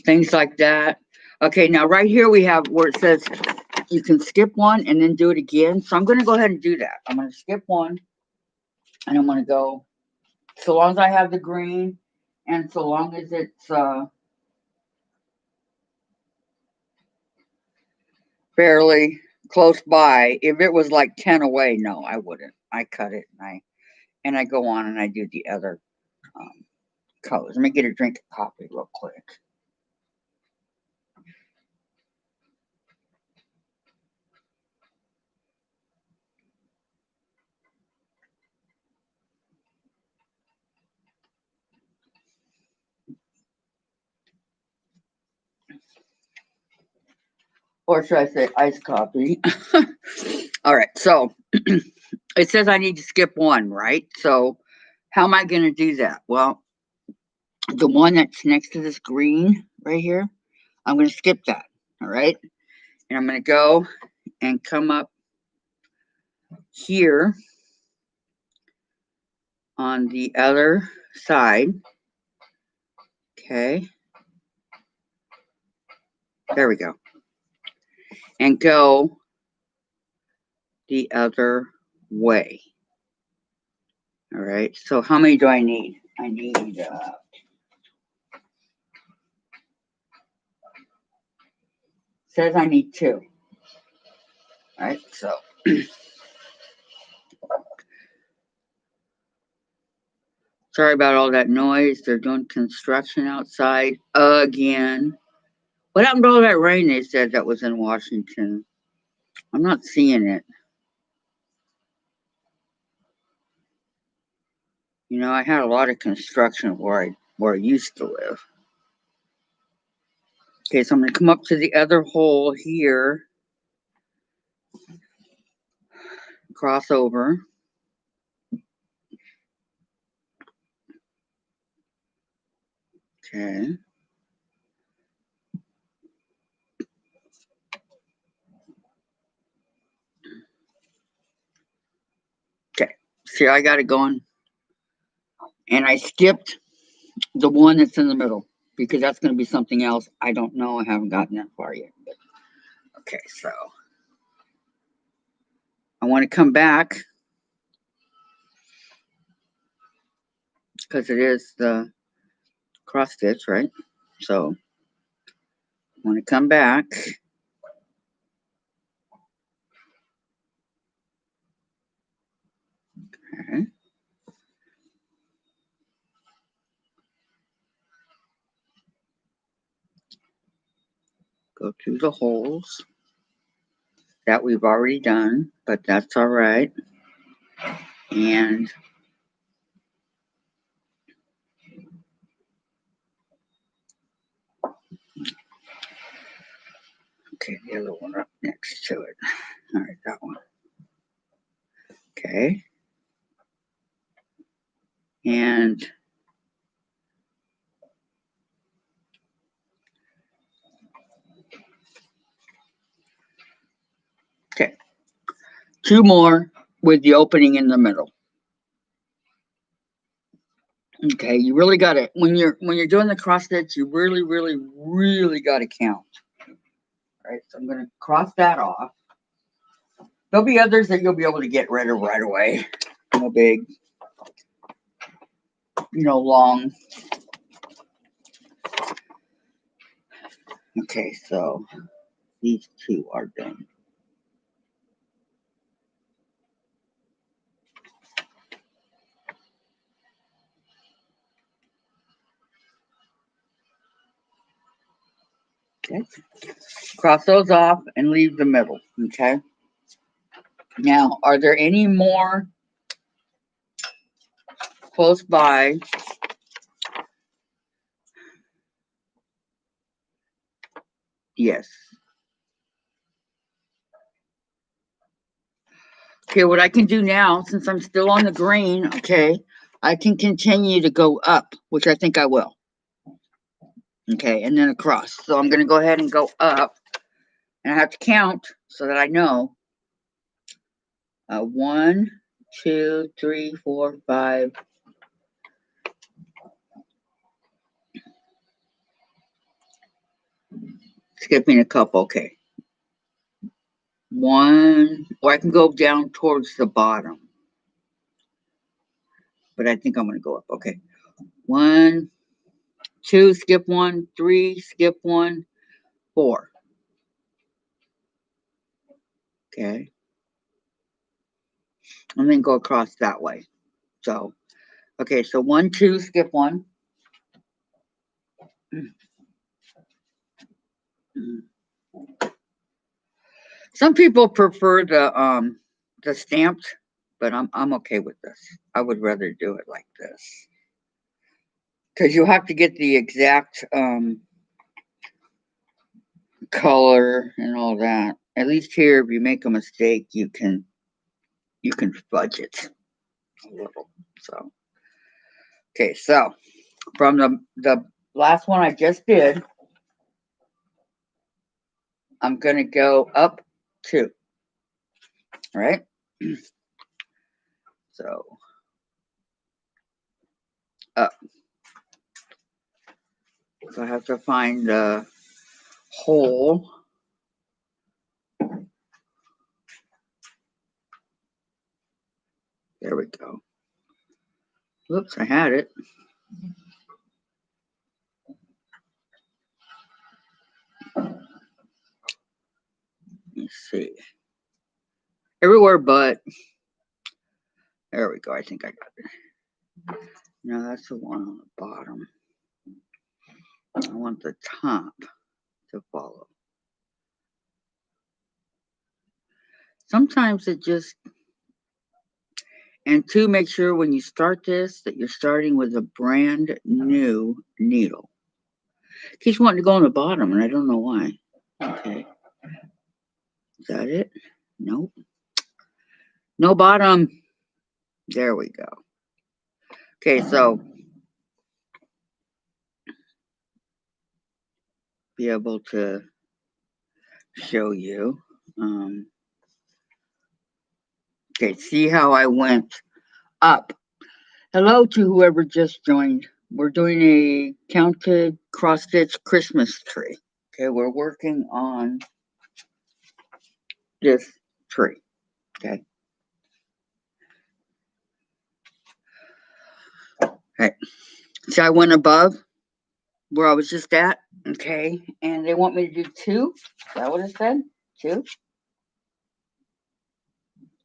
things like that. Okay, now right here we have where it says you can skip one and then do it again. So I'm going to go ahead and do that. I'm going to skip one and I'm going to go, so long as I have the green and so long as it's fairly close by. If it was like 10 away, no, I wouldn't. I cut it and I go on and I do the other colors. Let me get a drink of coffee real quick. Or should I say iced coffee? All right, so it says I need to skip one, right? So how am I going to do that? Well, the one that's next to this green right here, I'm going to skip that, all right? And I'm going to go and come up here on the other side. Okay. There we go. And go the other way. All right. So how many do I need? I need says I need 2. All right. So sorry about all that noise. They're doing construction outside again. What happened to all that rain they said that was in Washington? I'm not seeing it. You know, I had a lot of construction where I used to live. Okay, so I'm going to come up to the other hole here. Cross over. Okay. Okay. See, I got it going. And I skipped the one that's in the middle because that's going to be something else. I don't know. I haven't gotten that far yet. But, okay, so I want to come back because it is the cross stitch, right? So I want to come back. Okay. Go through the holes that we've already done, but that's all right. And okay, the other one up next to it. All right, that one. Okay. And okay, 2 more with the opening in the middle. Okay, you really got to when you're doing the cross stitch, you really got to count. All right, so I'm going to cross that off. There'll be others that you'll be able to get rid of right away. No big. long. Okay, so these two are done. Okay. Cross those off and leave the middle. Okay. Now, are there any more close by? Yes. Okay, what I can do now, since I'm still on the green, okay, I can continue to go up, which I think I will. Okay, and then across. So I'm going to go ahead and go up. And I have to count so that I know. 1, 2, 3, 4, 5. Skipping a couple, okay. 1, or I can go down towards the bottom. But I think I'm going to go up, okay. 1, 2, skip 1, 3, skip 1, 4. Okay. And then go across that way. So, okay, so 1, 2, skip 1. Some people prefer the stamped, but I'm okay with this. I would rather do it like this. Because you have to get the exact color and all that. At least here, if you make a mistake, you can fudge it a little. So, okay, so from the last one I just did, I'm gonna go up 2. All right. So up. So I have to find the hole. There we go. Whoops, I had it. Let's see. Everywhere but. There we go. I think I got it. No, that's the one on the bottom. I want the top to follow. Sometimes it just, and 2, make sure when you start this that you're starting with a brand new needle. Keeps wanting to go on the bottom, and I don't know why. Okay. Is that it? Nope. No bottom. There we go. Okay, so be able to show you. Okay, see how I went up. Hello to whoever just joined. We're doing a counted cross stitch Christmas tree. Okay, we're working on this tree. Okay. Okay. So I went above where I was just at. Okay. And they want me to do 2. Is that what it said? 2?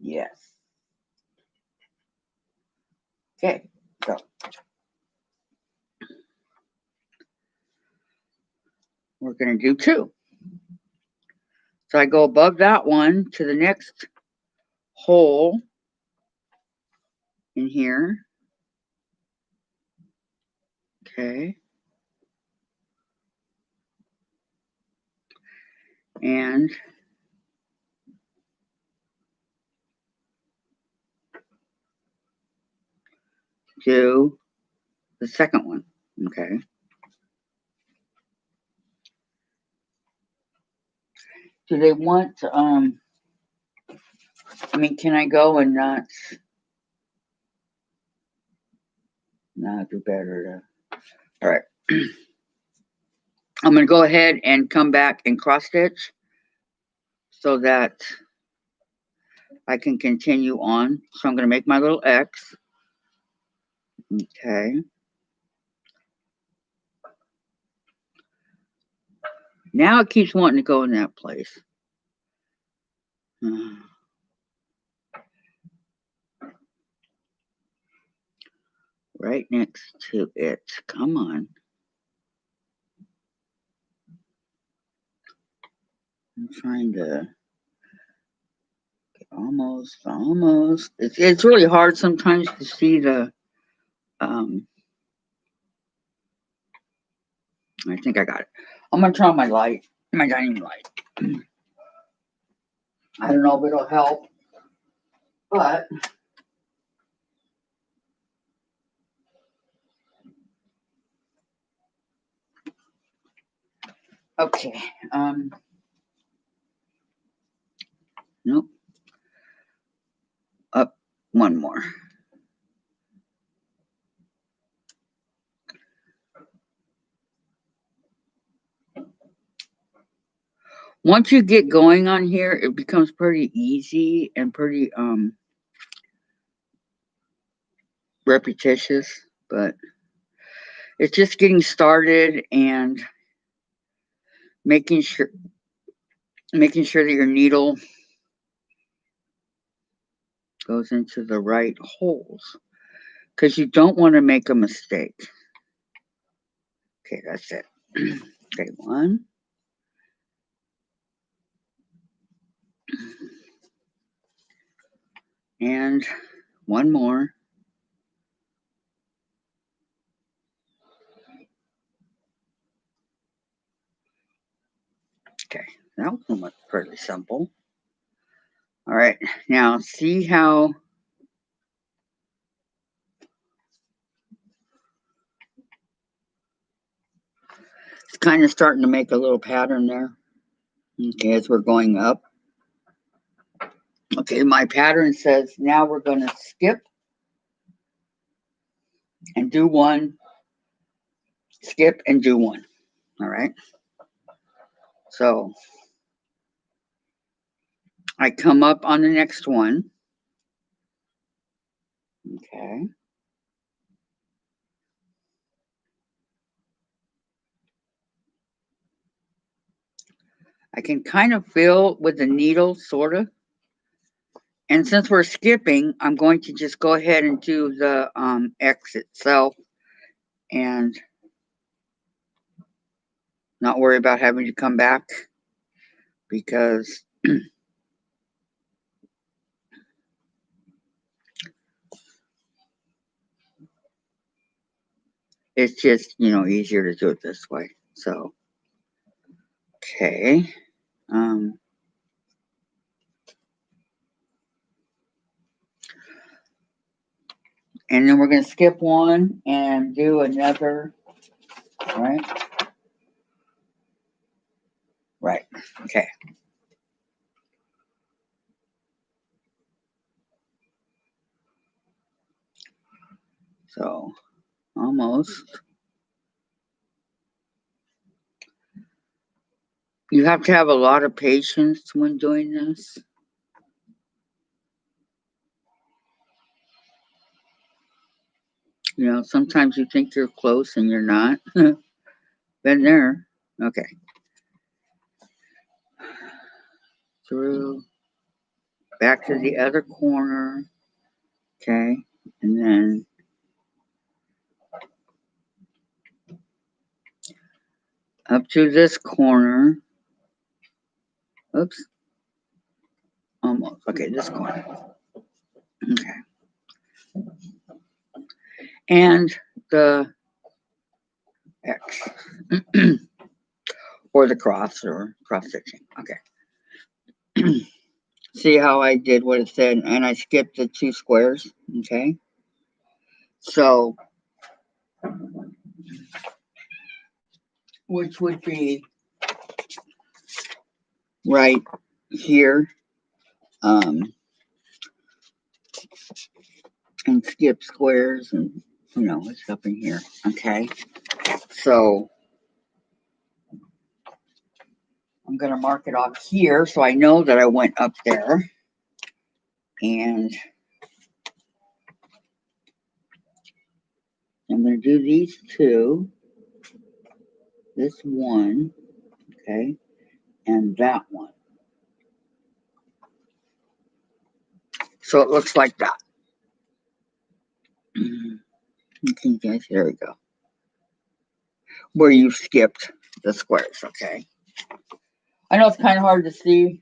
Yes. Okay. So we're going to do 2. So I go above that one to the next hole in here. Okay. And do the second one. Okay. Do they want, I mean, can I go and not, no, do better. All right. I'm going to go ahead and come back and cross stitch so that I can continue on. So I'm going to make my little X. Okay. Now it keeps wanting to go in that place. Right next to it. Come on. I'm trying to almost. It's really hard sometimes to see the I think I got it. I'm gonna turn on my light, my dining light. I don't know if it'll help, but okay. Nope. Up one more. Once you get going on here, it becomes pretty easy and pretty repetitious, but it's just getting started and making sure that your needle goes into the right holes, because you don't want to make a mistake. Okay, that's it. Okay, one. And one more. Okay, that one was pretty simple. All right, now see how it's kind of starting to make a little pattern there. Okay, as we're going up. Okay, my pattern says now we're going to skip and do one, skip and do one. All right. So I come up on the next one. Okay. I can kind of feel with the needle, sort of. And since we're skipping, I'm going to just go ahead and do the X itself and not worry about having to come back, because it's just, easier to do it this way. So, okay. And then we're going to skip one and do another, right? Right. Okay. So, almost. You have to have a lot of patience when doing this. Sometimes you think you're close and you're not. Been there. Okay. Through. Back to the other corner. Okay. And then up to this corner. Oops. Almost. Okay, this corner. Okay. And the X. Or the cross, or cross stitching. Okay. See how I did what it said, and I skipped the 2 squares. Okay. So, which would be right here. And skip squares, and it's up in here. Okay. So I'm going to mark it off here so I know that I went up there. And I'm going to do these 2. This 1. Okay, and that one. So it looks like that. Okay, guys, there we go. Where you skipped the squares, okay? I know it's kind of hard to see,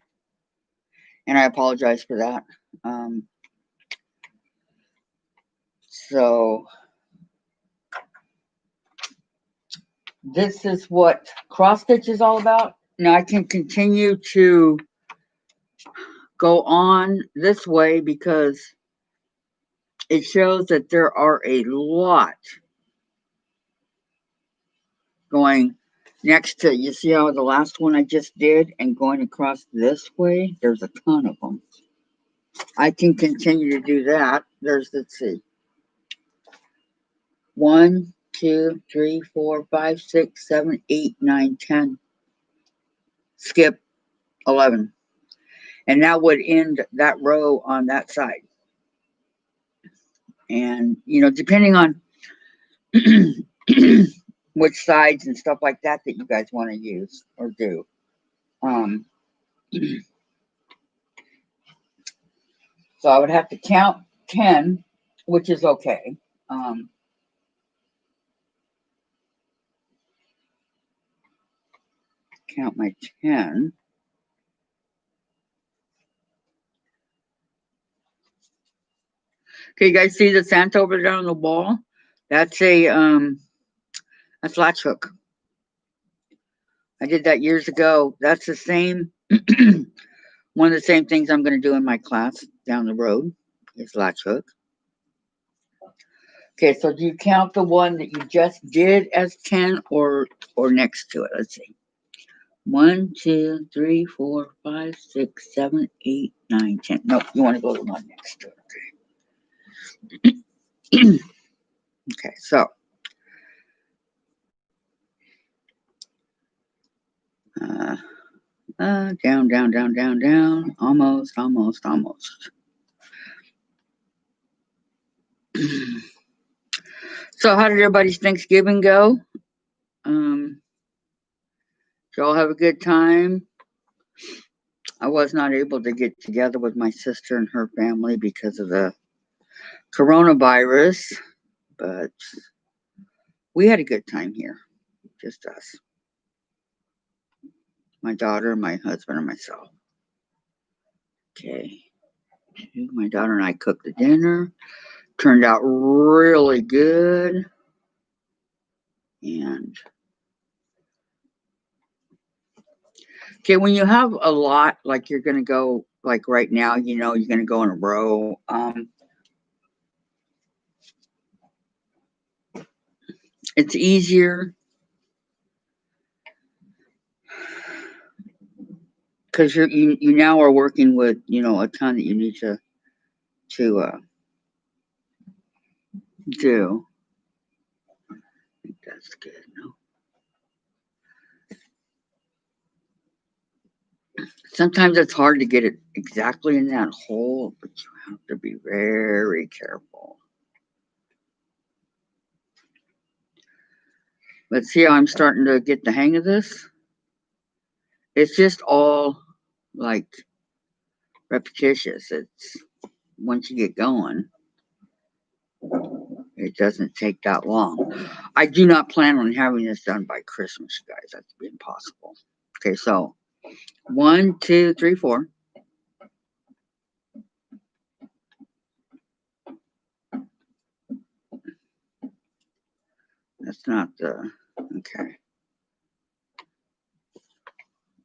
and I apologize for that. So this is what cross stitch is all about. Now I can continue to go on this way because it shows that there are a lot going next to, you see how the last one I just did and going across this way, there's a ton of them. I can continue to do that. Let's see. 1, 2, 3, 4, 5, 6, 7, 8, 9, 10. Skip 11. And that would end that row on that side. And, you know, depending on which sides and stuff like that that you guys want to use or do. So I would have to count 10, which is okay. Count my 10. Okay, you guys see the Santa over there on the wall? That's a latch hook. I did that years ago. That's the same, one of the same things I'm going to do in my class down the road is latch hook. Okay, so do you count the one that you just did as 10 or next to it? Let's see. 1, 2, 3, 4, 5, 6, 7, 8, 9, 10. No, you want to go to the one next to it. Okay. Okay, so down, down, down, down, down. Almost, almost, almost. So how did everybody's Thanksgiving go? Did y'all have a good time? I was not able to get together with my sister and her family because of the coronavirus, but we had a good time here, just us. My daughter, my husband, and myself. Okay. My daughter and I cooked the dinner. Turned out really good. And okay, when you have a lot, like you're gonna go, like right now, you know, you're gonna go in a row. It's easier because you now are working with, you know, a ton that you need to do. I think that's good. No. Sometimes it's hard to get it exactly in that hole, but you have to be very careful. Let's see how I'm starting to get the hang of this. It's just all like repetitious. It's once you get going, it doesn't take that long. I do not plan on having this done by Christmas, you guys. That's impossible. Okay, so 1, 2, 3, 4. That's not the okay.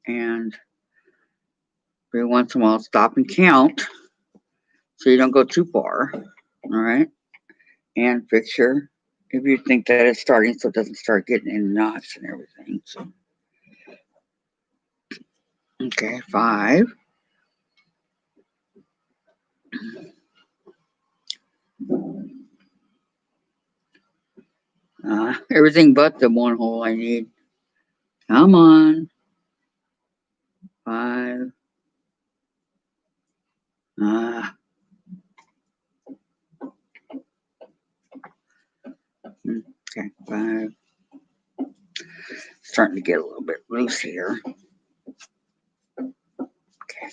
And every once in a while, stop and count so you don't go too far. All right, and fixture if you think that it's starting, so it doesn't start getting in knots and everything. So, okay, 5. Everything but the one hole I need. Come on. 5. Okay, 5. Starting to get a little bit loose here. Okay.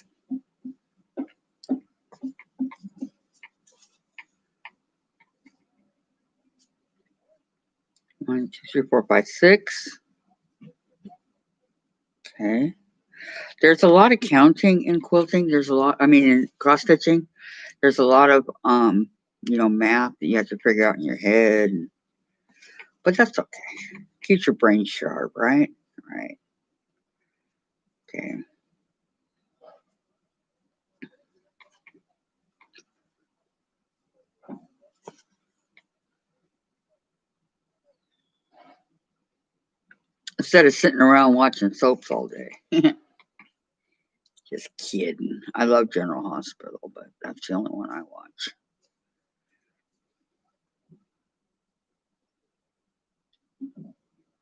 1, 2, 3, 4, 5, 6. Okay. There's a lot of counting in quilting. There's a lot, I mean, in cross stitching, there's a lot of, math that you have to figure out in your head. But that's okay. Keeps your brain sharp, right? Right. Okay. Instead of sitting around watching soaps all day. Just kidding. I love General Hospital, but that's the only one I watch.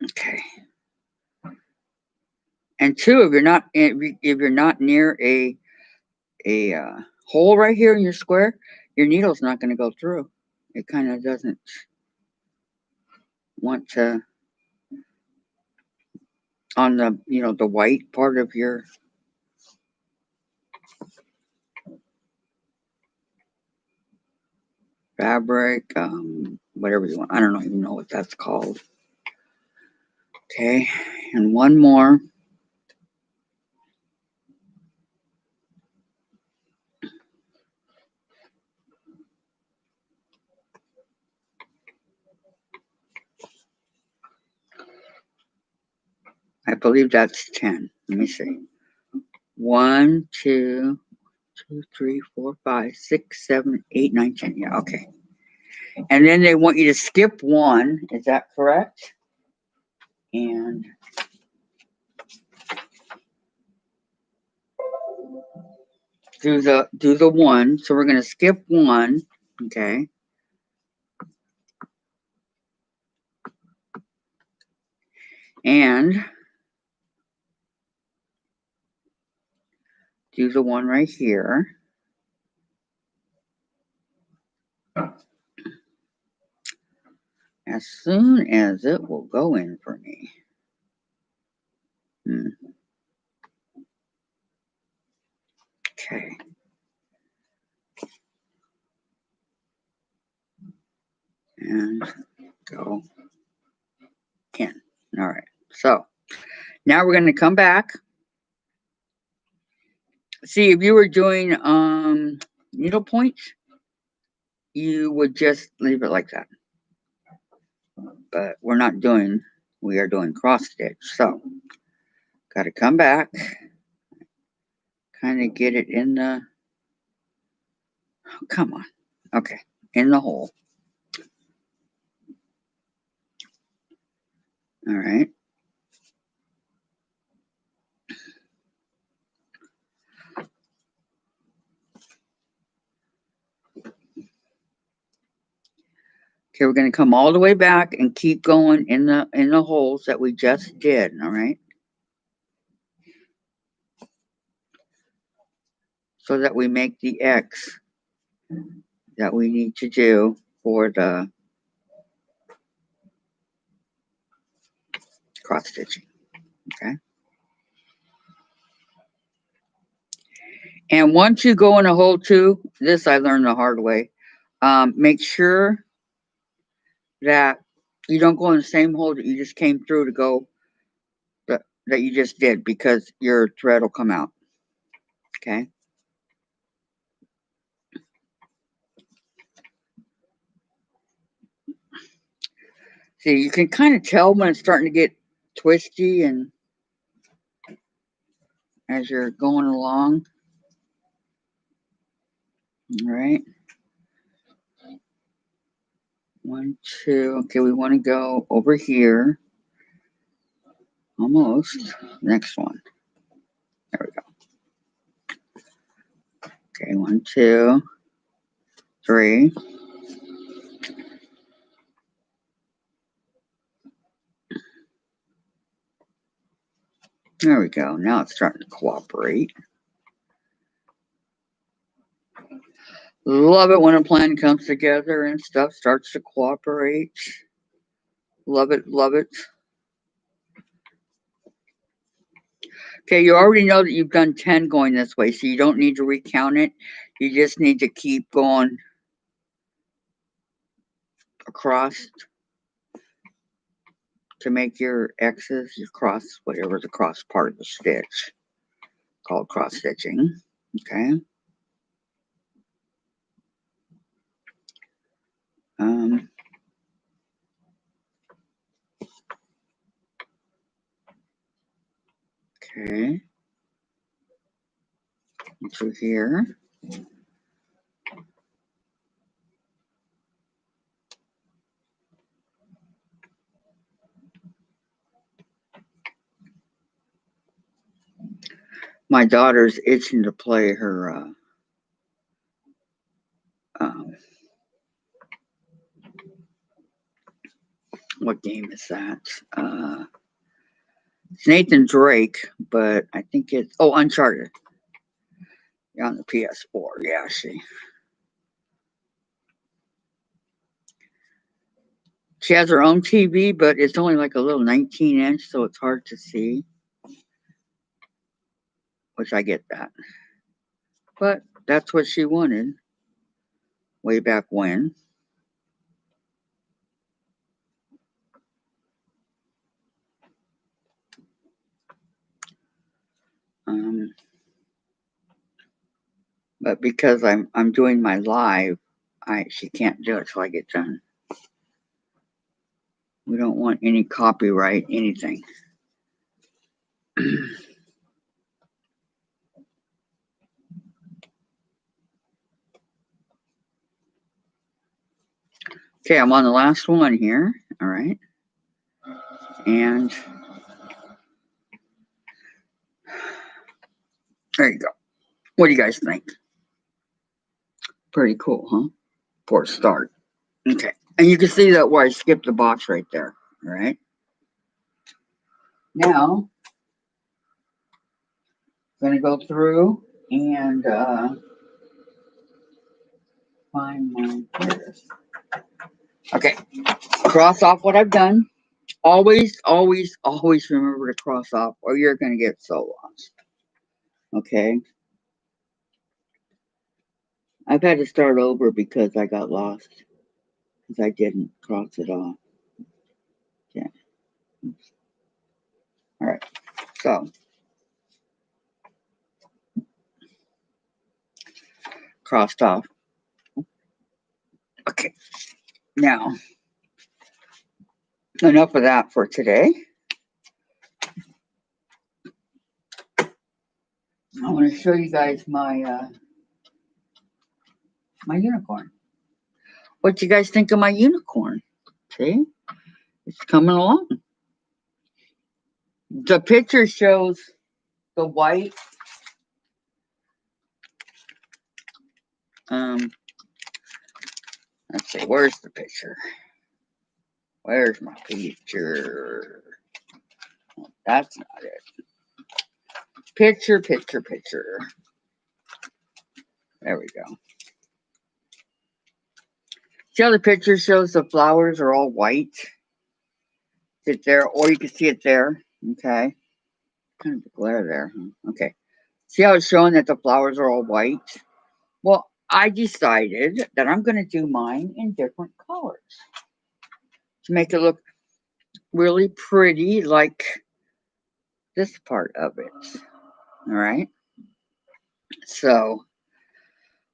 Okay. And two, if you're not near a hole right here in your square, your needle's not going to go through. It kind of doesn't want to on the the white part of your fabric, whatever you want. I don't even know what that's called. Okay, and one more. I believe that's 10. Let me see. 1, 2, 2, 3, 4, 5, 6, 7, 8, 9, 10. Yeah, okay. And then they want you to skip one. Is that correct? And do the one. So we're going to skip one. Okay. And do the one right here. As soon as it will go in for me. Okay. And go in. All right. So now we're going to come back. See, if you were doing needle points, you would just leave it like that. But we're not doing, we are doing cross stitch. So got to come back, kind of get it in the, oh, come on. Okay, in the hole. All right. Okay, we're going to come all the way back and keep going in the holes that we just did. All right. So that we make the X that we need to do for the cross stitching. Okay. And once you go in a hole too, this I learned the hard way. Make sure that you don't go in the same hole that you just came through to go that you just did, because your thread will come out. Okay. See, you can kind of tell when it's starting to get twisty and as you're going along. All right. 1, 2. Okay, we want to go over here. Almost. Next one. There we go. Okay, 1, 2, 3. There we go. Now it's starting to cooperate. Love it when a plan comes together and stuff starts to cooperate. Love it, love it. Okay, you already know that you've done 10 going this way, so you don't need to recount it. You just need to keep going across to make your X's, your cross, whatever the cross part of the stitch, called cross stitching. Okay. Okay. Through here. My daughter's itching to play her what game is that? It's Nathan Drake, but I think it's Uncharted. Yeah, on the PS4. Yeah, she has her own TV, but it's only like a little 19-inch, so it's hard to see. Which I get that. But that's what she wanted way back when. But because I'm doing my live, she can't do it till I get done. We don't want any copyright, anything. Okay, I'm on the last one here. All right. And there you go. What do you guys think? Pretty cool, huh? For a start. Okay. And you can see that where I skipped the box right there. All right. Now, I'm going to go through and find my pairs. Okay. Cross off what I've done. Always, always, always remember to cross off or you're going to get so lost. Okay. I've had to start over because I got lost. Because I didn't cross it off. Yeah. All right. So, crossed off. Okay. Now, enough of that for today. I want to show you guys my my unicorn. What do you guys think of my unicorn? See? It's coming along. The picture shows the white. Let's see, where's the picture? Where's my picture? That's not it. Picture. There we go. See how the picture shows the flowers are all white? It's there, or you can see it there. Okay. Kind of a glare there. Huh? Okay. See how it's showing that the flowers are all white? Well, I decided that I'm going to do mine in different colors to make it look really pretty like this part of it. All right. So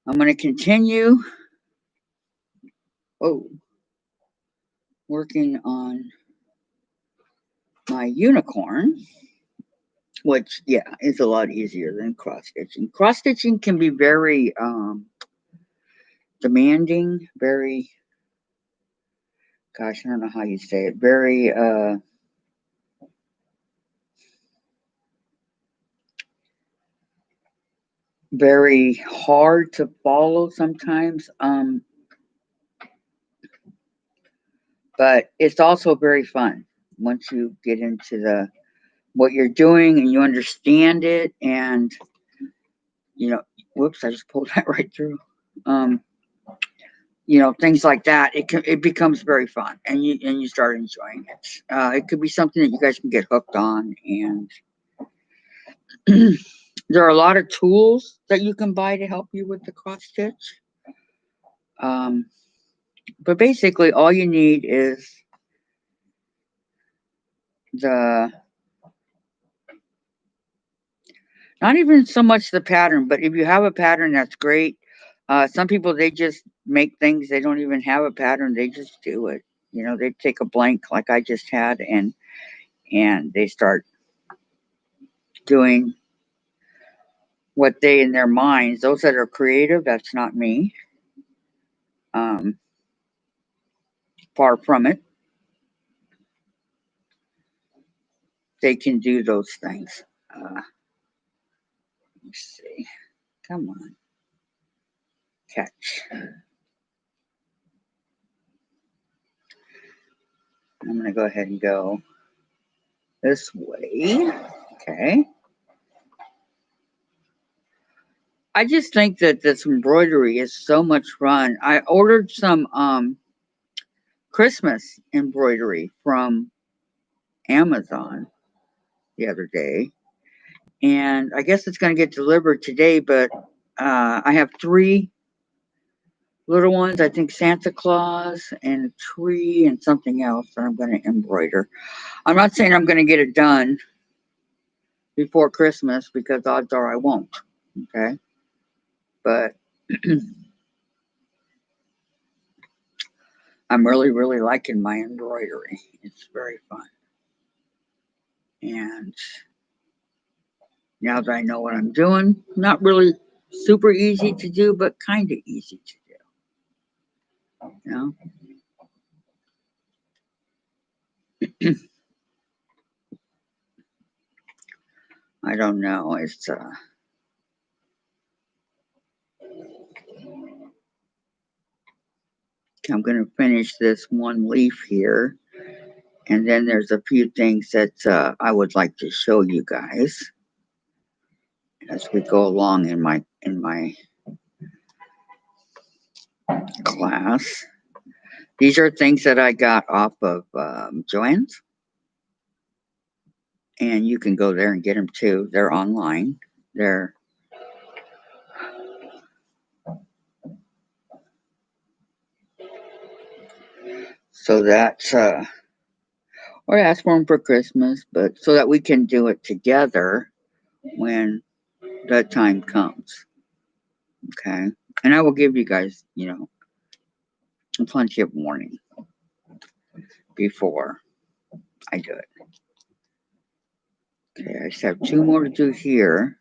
I'm going to continue working on my unicorn, which, yeah, is a lot easier than cross stitching. Cross stitching can be very demanding, very, gosh, I don't know how you say it, very hard to follow sometimes. But it's also very fun once you get into what you're doing and you understand it, and whoops, I just pulled that right through. Things like that. It becomes very fun, and you start enjoying it. It could be something that you guys can get hooked on, and There are a lot of tools that you can buy to help you with the cross stitch. But basically, all you need is the, not even so much the pattern, but if you have a pattern, that's great. Some people, they just make things, they don't even have a pattern, they just do it. You know, they take a blank like I just had, and they start doing what they in their minds. Those that are creative, that's not me. Um, Far from it. They can do those things. Let's see. Come on. Catch. I'm going to go ahead and go this way. Okay. I just think that this embroidery is so much fun. I ordered some Christmas embroidery from Amazon the other day, and I guess it's going to get delivered today, but I have 3 little ones. I think Santa Claus and a tree and something else that I'm going to embroider. I'm not saying I'm going to get it done before Christmas, because odds are I won't. Okay. But I'm really, really liking my embroidery. It's very fun. And now that I know what I'm doing, not really super easy to do, but kind of easy to do. You know? I don't know. It's I'm going to finish this one leaf here, and then there's a few things that I would like to show you guys as we go along in my class. These are things that I got off of Joann's, and you can go there and get them too. They're online. They're so that's or ask for them for Christmas, but so that we can do it together when that time comes. Okay, and I will give you guys, plenty of warning before I do it. Okay, I just have 2 more to do here.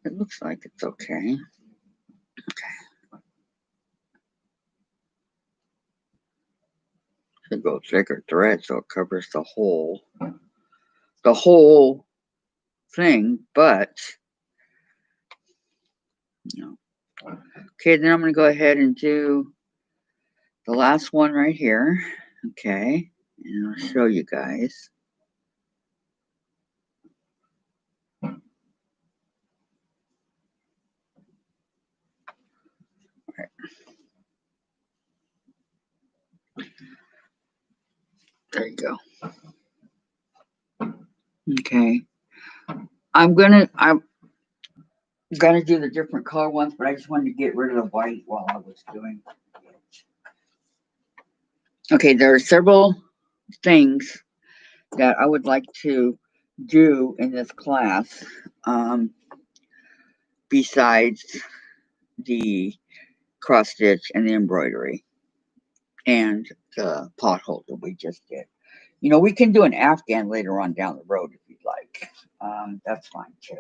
It looks like it's okay. Okay. Should go thicker thread so it covers the whole thing, but okay, then I'm going to go ahead and do the last one right here. Okay, and I'll show you guys. All right. There you go. Okay, I'm gonna do the different color ones, but I just wanted to get rid of the white while I was doing it. Okay, there are several things that I would like to do in this class, besides the cross stitch and the embroidery and the potholder we just did. We can do an Afghan later on down the road if you'd like. That's fine too.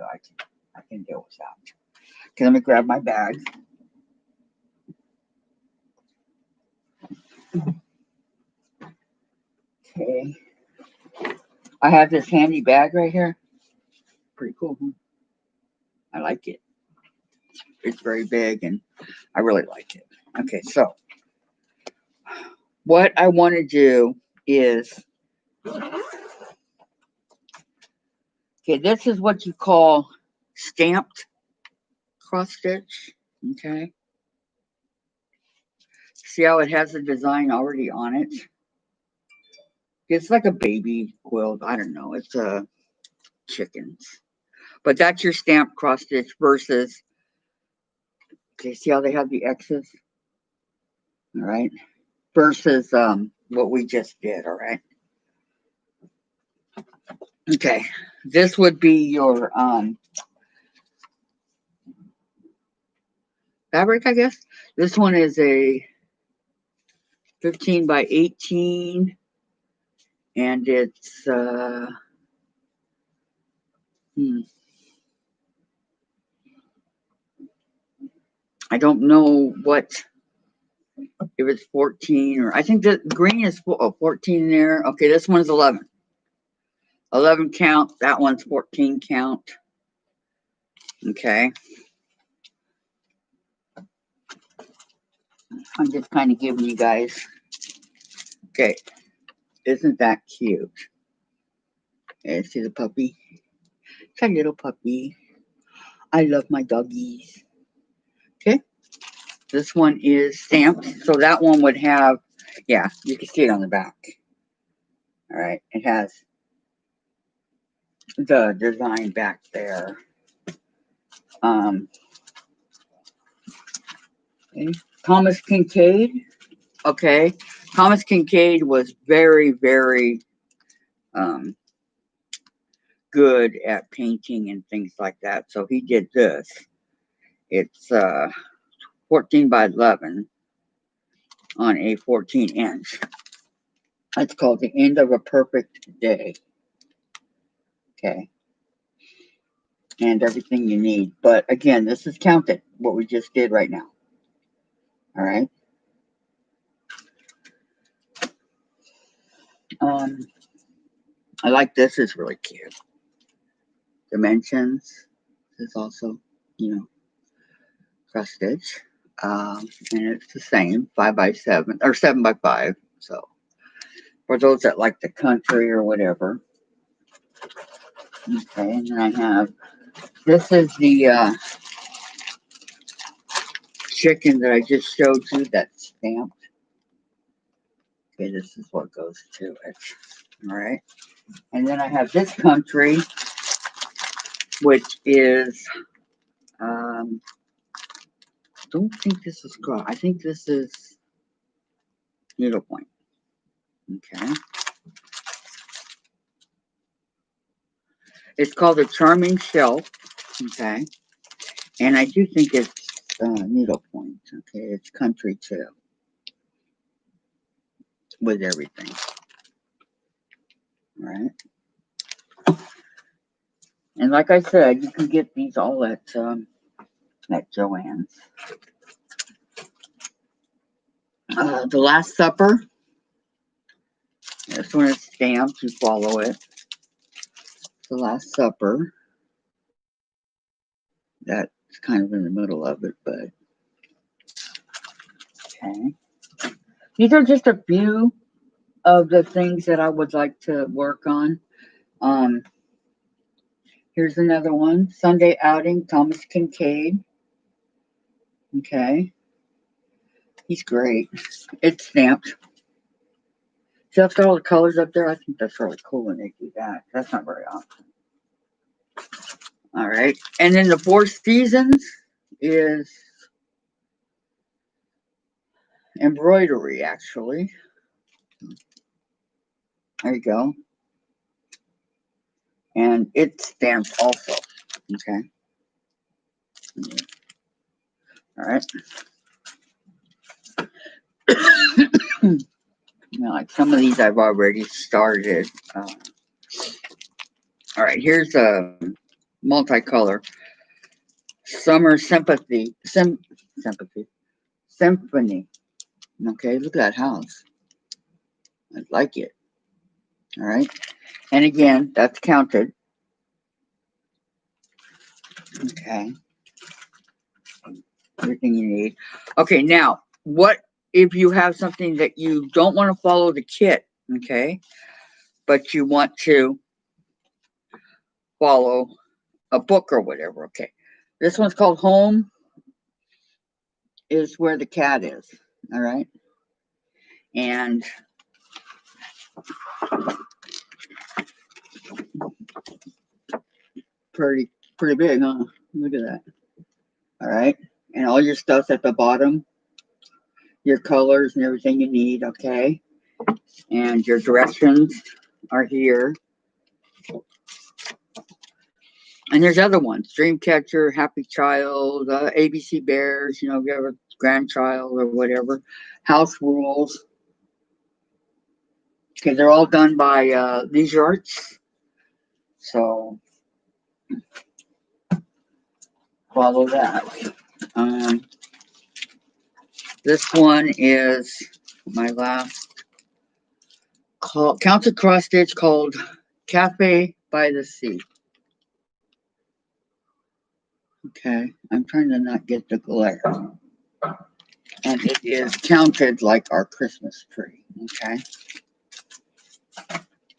I can deal with that. Okay, let me grab my bag. Okay. I have this handy bag right here. Pretty cool. Huh? I like it. It's very big and I really like it. Okay, so what I want to do is, okay, this is what you call stamped cross stitch. Okay. See how it has the design already on it? It's like a baby quilt. I don't know. It's chickens. But that's your stamped cross stitch versus, okay, see how they have the X's? All right. Versus what we just did, all right? Okay. This would be your fabric, I guess. This one is a 15 by 18, and it's I don't know what, if it's 14, or I think the green is 14 there. Okay, this one's 11. 11 count. That one's 14 count. Okay. I'm just kind of giving you guys. Okay. Isn't that cute? Okay, see the puppy? It's a little puppy. I love my doggies. Okay. This one is stamped. So that one would have, yeah, you can see it on the back. All right. It has the design back there. Okay. Thomas Kincaid. Okay. Thomas Kincaid was very, very good at painting and things like that. So he did this. It's 14 by 11 on a 14 inch. It's called The End of a Perfect Day. Okay. And everything you need. But again, this is counted, what we just did right now. All right. I like this. It's really cute. Dimensions. This is also, you know, cross stitch. And it's the same, 5 by 7 or 7 by 5. So for those that like the country or whatever. Okay, and then I have, this is the chicken that I just showed you that's stamped. Okay, this is what goes to it. All right. And then I have this country, which is, I don't think this is cross. I think this is needlepoint. Okay. It's called a charming shelf. Okay. And I do think it's needlepoint. Okay. It's country too. With everything. All right. And like I said, you can get these all at Joann's. The Last Supper. This one is stamped. You follow it. The Last Supper. That's kind of in the middle of it, but okay. These are just a few of the things that I would like to work on. Here's another one. Sunday Outing, Thomas Kincaid. Okay. He's great. It's stamped. See, I've got all the colors up there. I think that's really cool when they do that. That's not very often. All right. And then the Four Seasons is embroidery, actually. There you go. And it's stamped also. Okay. All right. Now, like some of these I've already started. All right. Here's a multicolor. Summer Sympathy. Symphony. Okay. Look at that house. I like it. All right. And again, that's counted. Okay. Everything you need. Okay, now, what if you have something that you don't want to follow the kit, okay, but you want to follow a book or whatever, okay? This one's called Home is Where the Cat Is. All right. And pretty big, huh? Look at that. All right. And all your stuff's at the bottom. Your colors and everything you need, okay? And your directions are here. And there's other ones. Dreamcatcher, Happy Child, ABC Bears, you know, if you have a grandchild or whatever. House Rules. Okay, they're all done by these arts. So follow that. This one is my last counted cross stitch called Cafe by the Sea. Okay, I'm trying to not get the glare. And it is counted like our Christmas tree. Okay.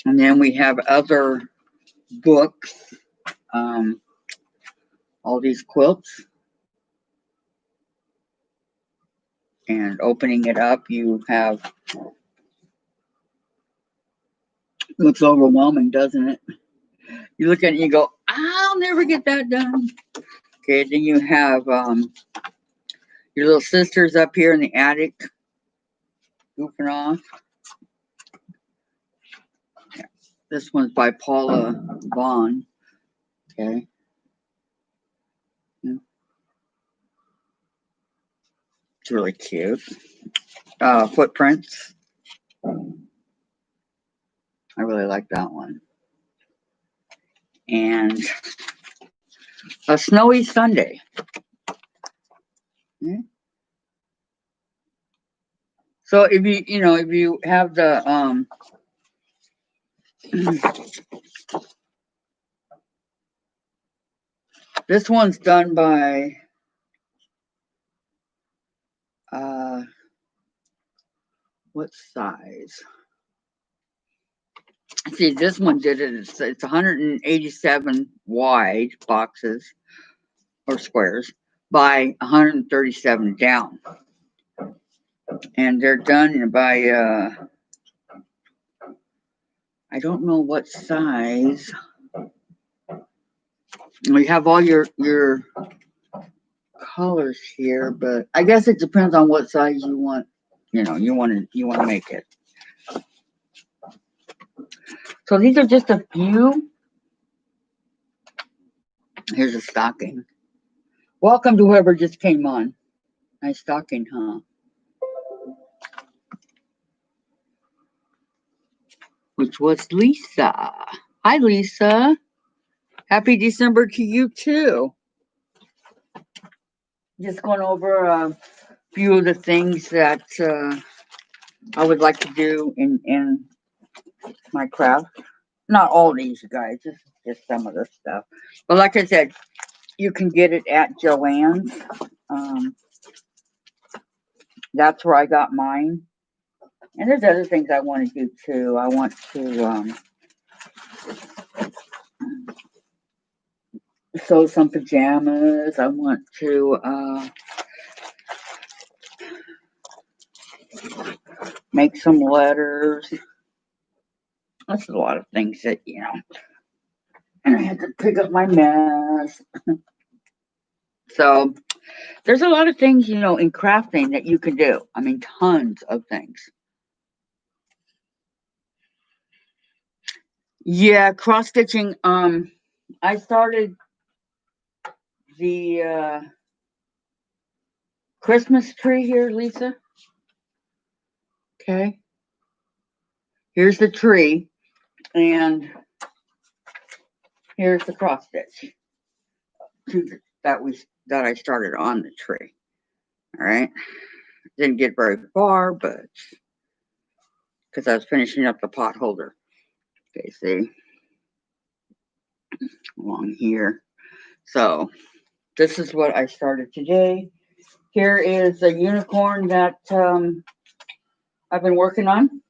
And then we have other books. All these quilts. And opening it up, you have, looks overwhelming, doesn't it? You look at it and you go, I'll never get that done. Okay, then you have your little sisters up here in the attic goofing off. Yeah. This one's by Paula Vaughn. Okay. Yeah. It's really cute. Footprints. I really like that one. And a snowy Sunday. Yeah. So if you have the this one's done by what size? See, this one did it. It's 187 wide boxes or squares by 137 down, and they're done by I don't know what size. We have all your colors here, but I guess it depends on what size you want. You want to make it. So these are just a few. Here's a stocking. Welcome to whoever just came on. Nice stocking, huh? Which was Lisa. Hi, Lisa. Happy December to you, too. Just going over a few of the things that I would like to do in my craft. Not all these, you guys, just some of the stuff. But like I said, you can get it at Joann's. That's where I got mine. And there's other things I want to do, too. I want to sew some pajamas. I want to make some letters. That's a lot of things that, and I had to pick up my mess. So there's a lot of things, in crafting that you can do. I mean, tons of things. Yeah, cross stitching. I started the Christmas tree here, Lisa. Okay. Here's the tree, and here's the cross stitch that I started on the tree. All right. Didn't get very far, but because I was finishing up the potholder. Okay, see along here. So this is what I started today. Here is a unicorn that I've been working on.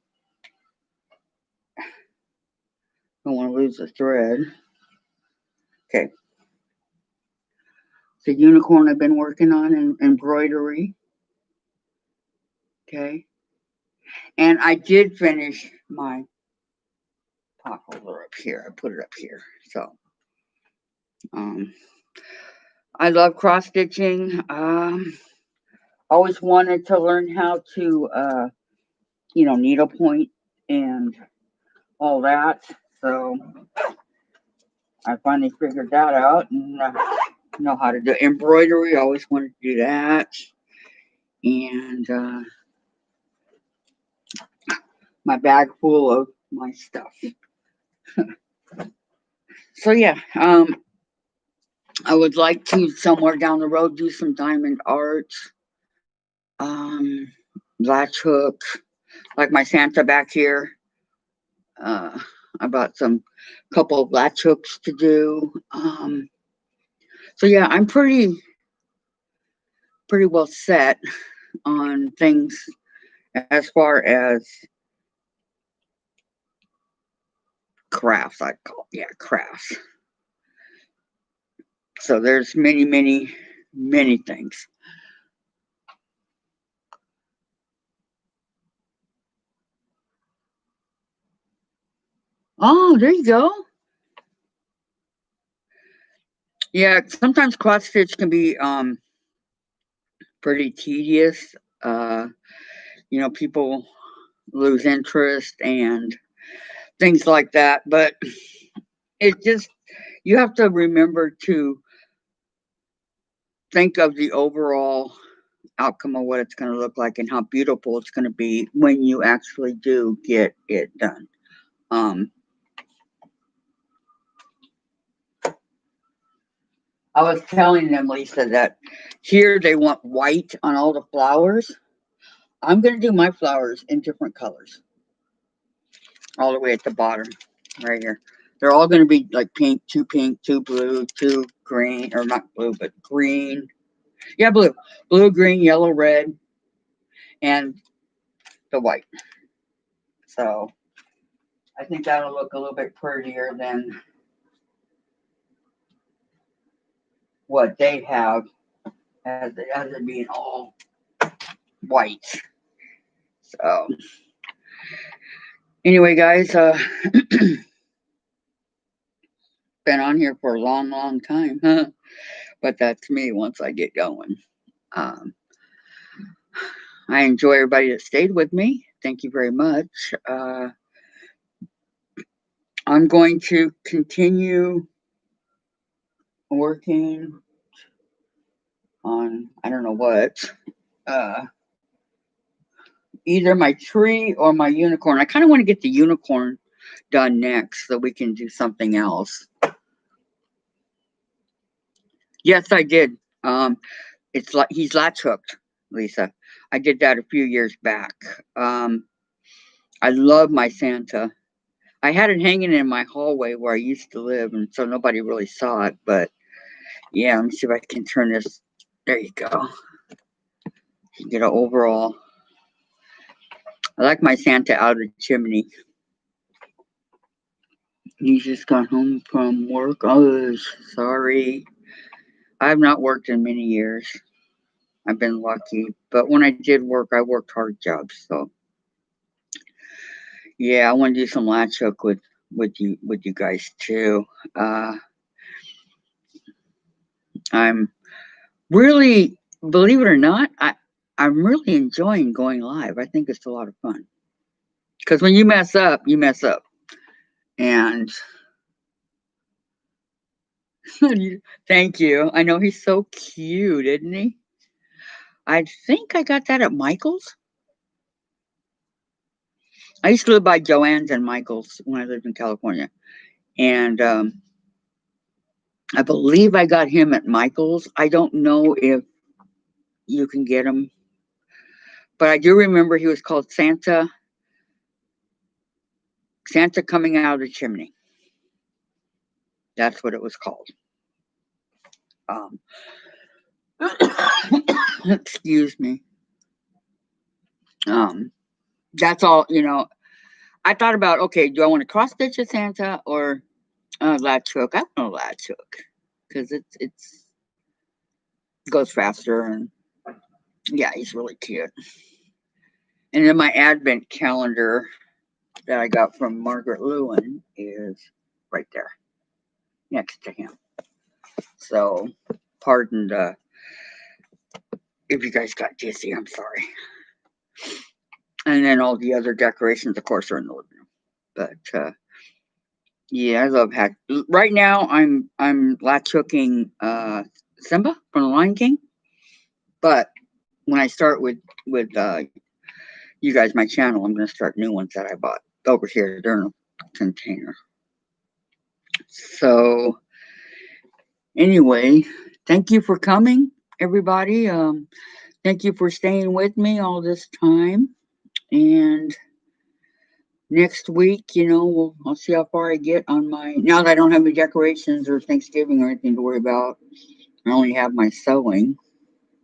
Don't want to lose the thread. Okay. It's a unicorn I've been working on in embroidery. Okay. And I did finish my potholder up here. I put it up here. So I love cross stitching. Always wanted to learn how to needlepoint and all that. So I finally figured that out and know how to do embroidery. I always wanted to do that. And my bag full of my stuff. So yeah, I would like to somewhere down the road do some diamond art, latch hook, like my Santa back here. I bought some couple of latch hooks to do. So yeah, I'm pretty well set on things as far as crafts. I call crafts. So there's many things. Oh, there you go. Yeah, sometimes cross stitch can be pretty tedious. People lose interest and things like that. But you have to remember to think of the overall outcome of what it's going to look like and how beautiful it's going to be when you actually do get it done. I was telling them, Lisa, that here they want white on all the flowers. I'm going to do my flowers in different colors. All the way at the bottom, right here. They're all going to be like pink, two blue, two green, or not blue, but green. Yeah, blue. Blue, green, yellow, red, and the white. So I think that'll look a little bit prettier than what they have as it being all white. So anyway, guys, been on here for a long time, but that's me once I get going. I enjoy everybody that stayed with me. Thank you very much. I'm going to continue working on, I don't know what, either my tree or my unicorn. I kind of want to get the unicorn done next so we can do something else. Yes, I did. It's like he's latch hooked, Lisa. I did that a few years back. I love my Santa. I had it hanging in my hallway where I used to live, and so nobody really saw it. But yeah, let me see if I can turn this. There you go. You get an overall. I like my Santa out of the chimney. He just got home from work. Oh, sorry. I have not worked in many years. I've been lucky, but when I did work, I worked hard jobs. So yeah, I want to do some latch hook with you guys too. I'm really, believe it or not, I'm really enjoying going live. I think it's a lot of fun because when you mess up, you mess up, and thank you. I know he's so cute, isn't he? I think I got that at Michael's. I used to live by Joann's and Michael's when I lived in California. And I believe I got him at Michael's. I don't know if you can get him, but I do remember he was called Santa coming out of the chimney. That's what it was called. Excuse me. That's all, I thought about, okay, do I want to cross stitch a Santa or latch hook? I want a latch hook because it's goes faster, and yeah, he's really cute. And then my advent calendar that I got from Margaret Lewin is right there next to him. So, pardon the if you guys got dizzy, I'm sorry. And then all the other decorations, of course, are in the living room. But yeah, I love hat. Right now, I'm latch hooking Simba from the Lion King. But when I start with you guys, my channel, I'm going to start new ones that I bought over here. They're in a container. So anyway, thank you for coming, everybody. Thank you for staying with me all this time. And next week, I'll see how far I get on my. Now that I don't have any decorations or Thanksgiving or anything to worry about, I only have my sewing.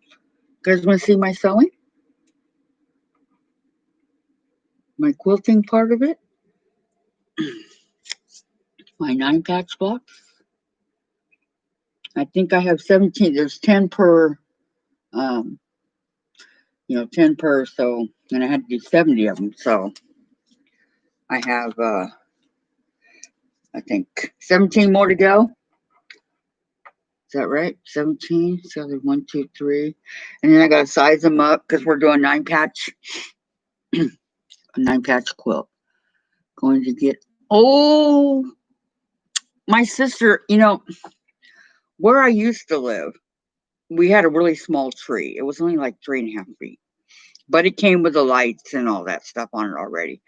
You guys want to see my sewing? My quilting part of it? My 9-patch blocks? I think I have 17. There's 10 per, 10 per. So, and I had to do 70 of them. So I have, I think 17 more to go. Is that right? 17. So there's 1, 2, 3. And then I got to size them up because we're doing 9-patch, a 9-patch quilt. Going to get, my sister, where I used to live, we had a really small tree. It was only like 3.5 feet, but it came with the lights and all that stuff on it already.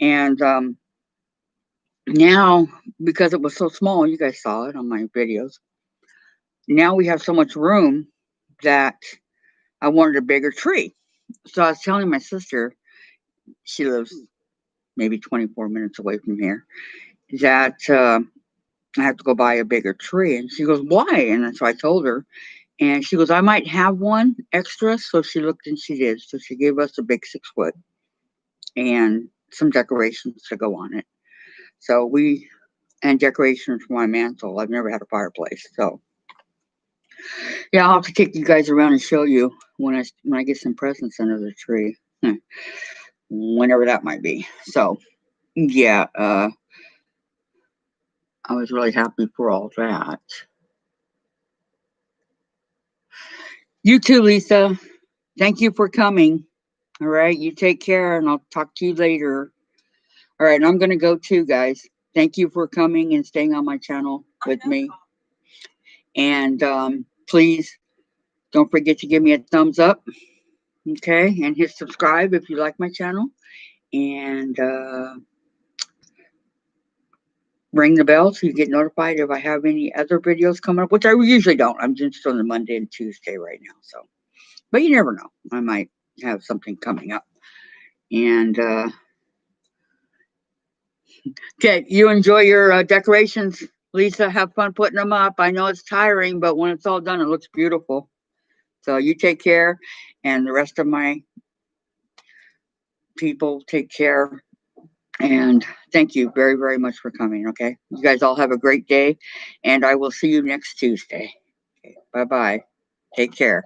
And now, because it was so small, you guys saw it on my videos. Now we have so much room that I wanted a bigger tree. So I was telling my sister, she lives maybe 24 minutes away from here, that I have to go buy a bigger tree. And she goes, why? And so I told her. And she goes, I might have one extra. So she looked and she did. So she gave us a big 6-foot and some decorations to go on it. So and decorations for my mantle. I've never had a fireplace. So yeah, I'll have to take you guys around and show you when I get some presents under the tree. Whenever that might be. So yeah, I was really happy for all that. You too, Lisa. Thank you for coming. All right, you take care, and I'll talk to you later. All right, and I'm going to go too, guys. Thank you for coming and staying on my channel with me. And please don't forget to give me a thumbs up, okay? And hit subscribe if you like my channel. And ring the bell so you get notified if I have any other videos coming up, which I usually don't. I'm just on the Monday and Tuesday right now. So, but you never know. I might have something coming up. And okay, you enjoy your decorations, Lisa. Have fun putting them up. I know it's tiring, but when it's all done, it looks beautiful. So you take care, and the rest of my people take care. And thank you very, very much for coming, okay? You guys all have a great day, and I will see you next Tuesday. Okay, bye-bye. Take care.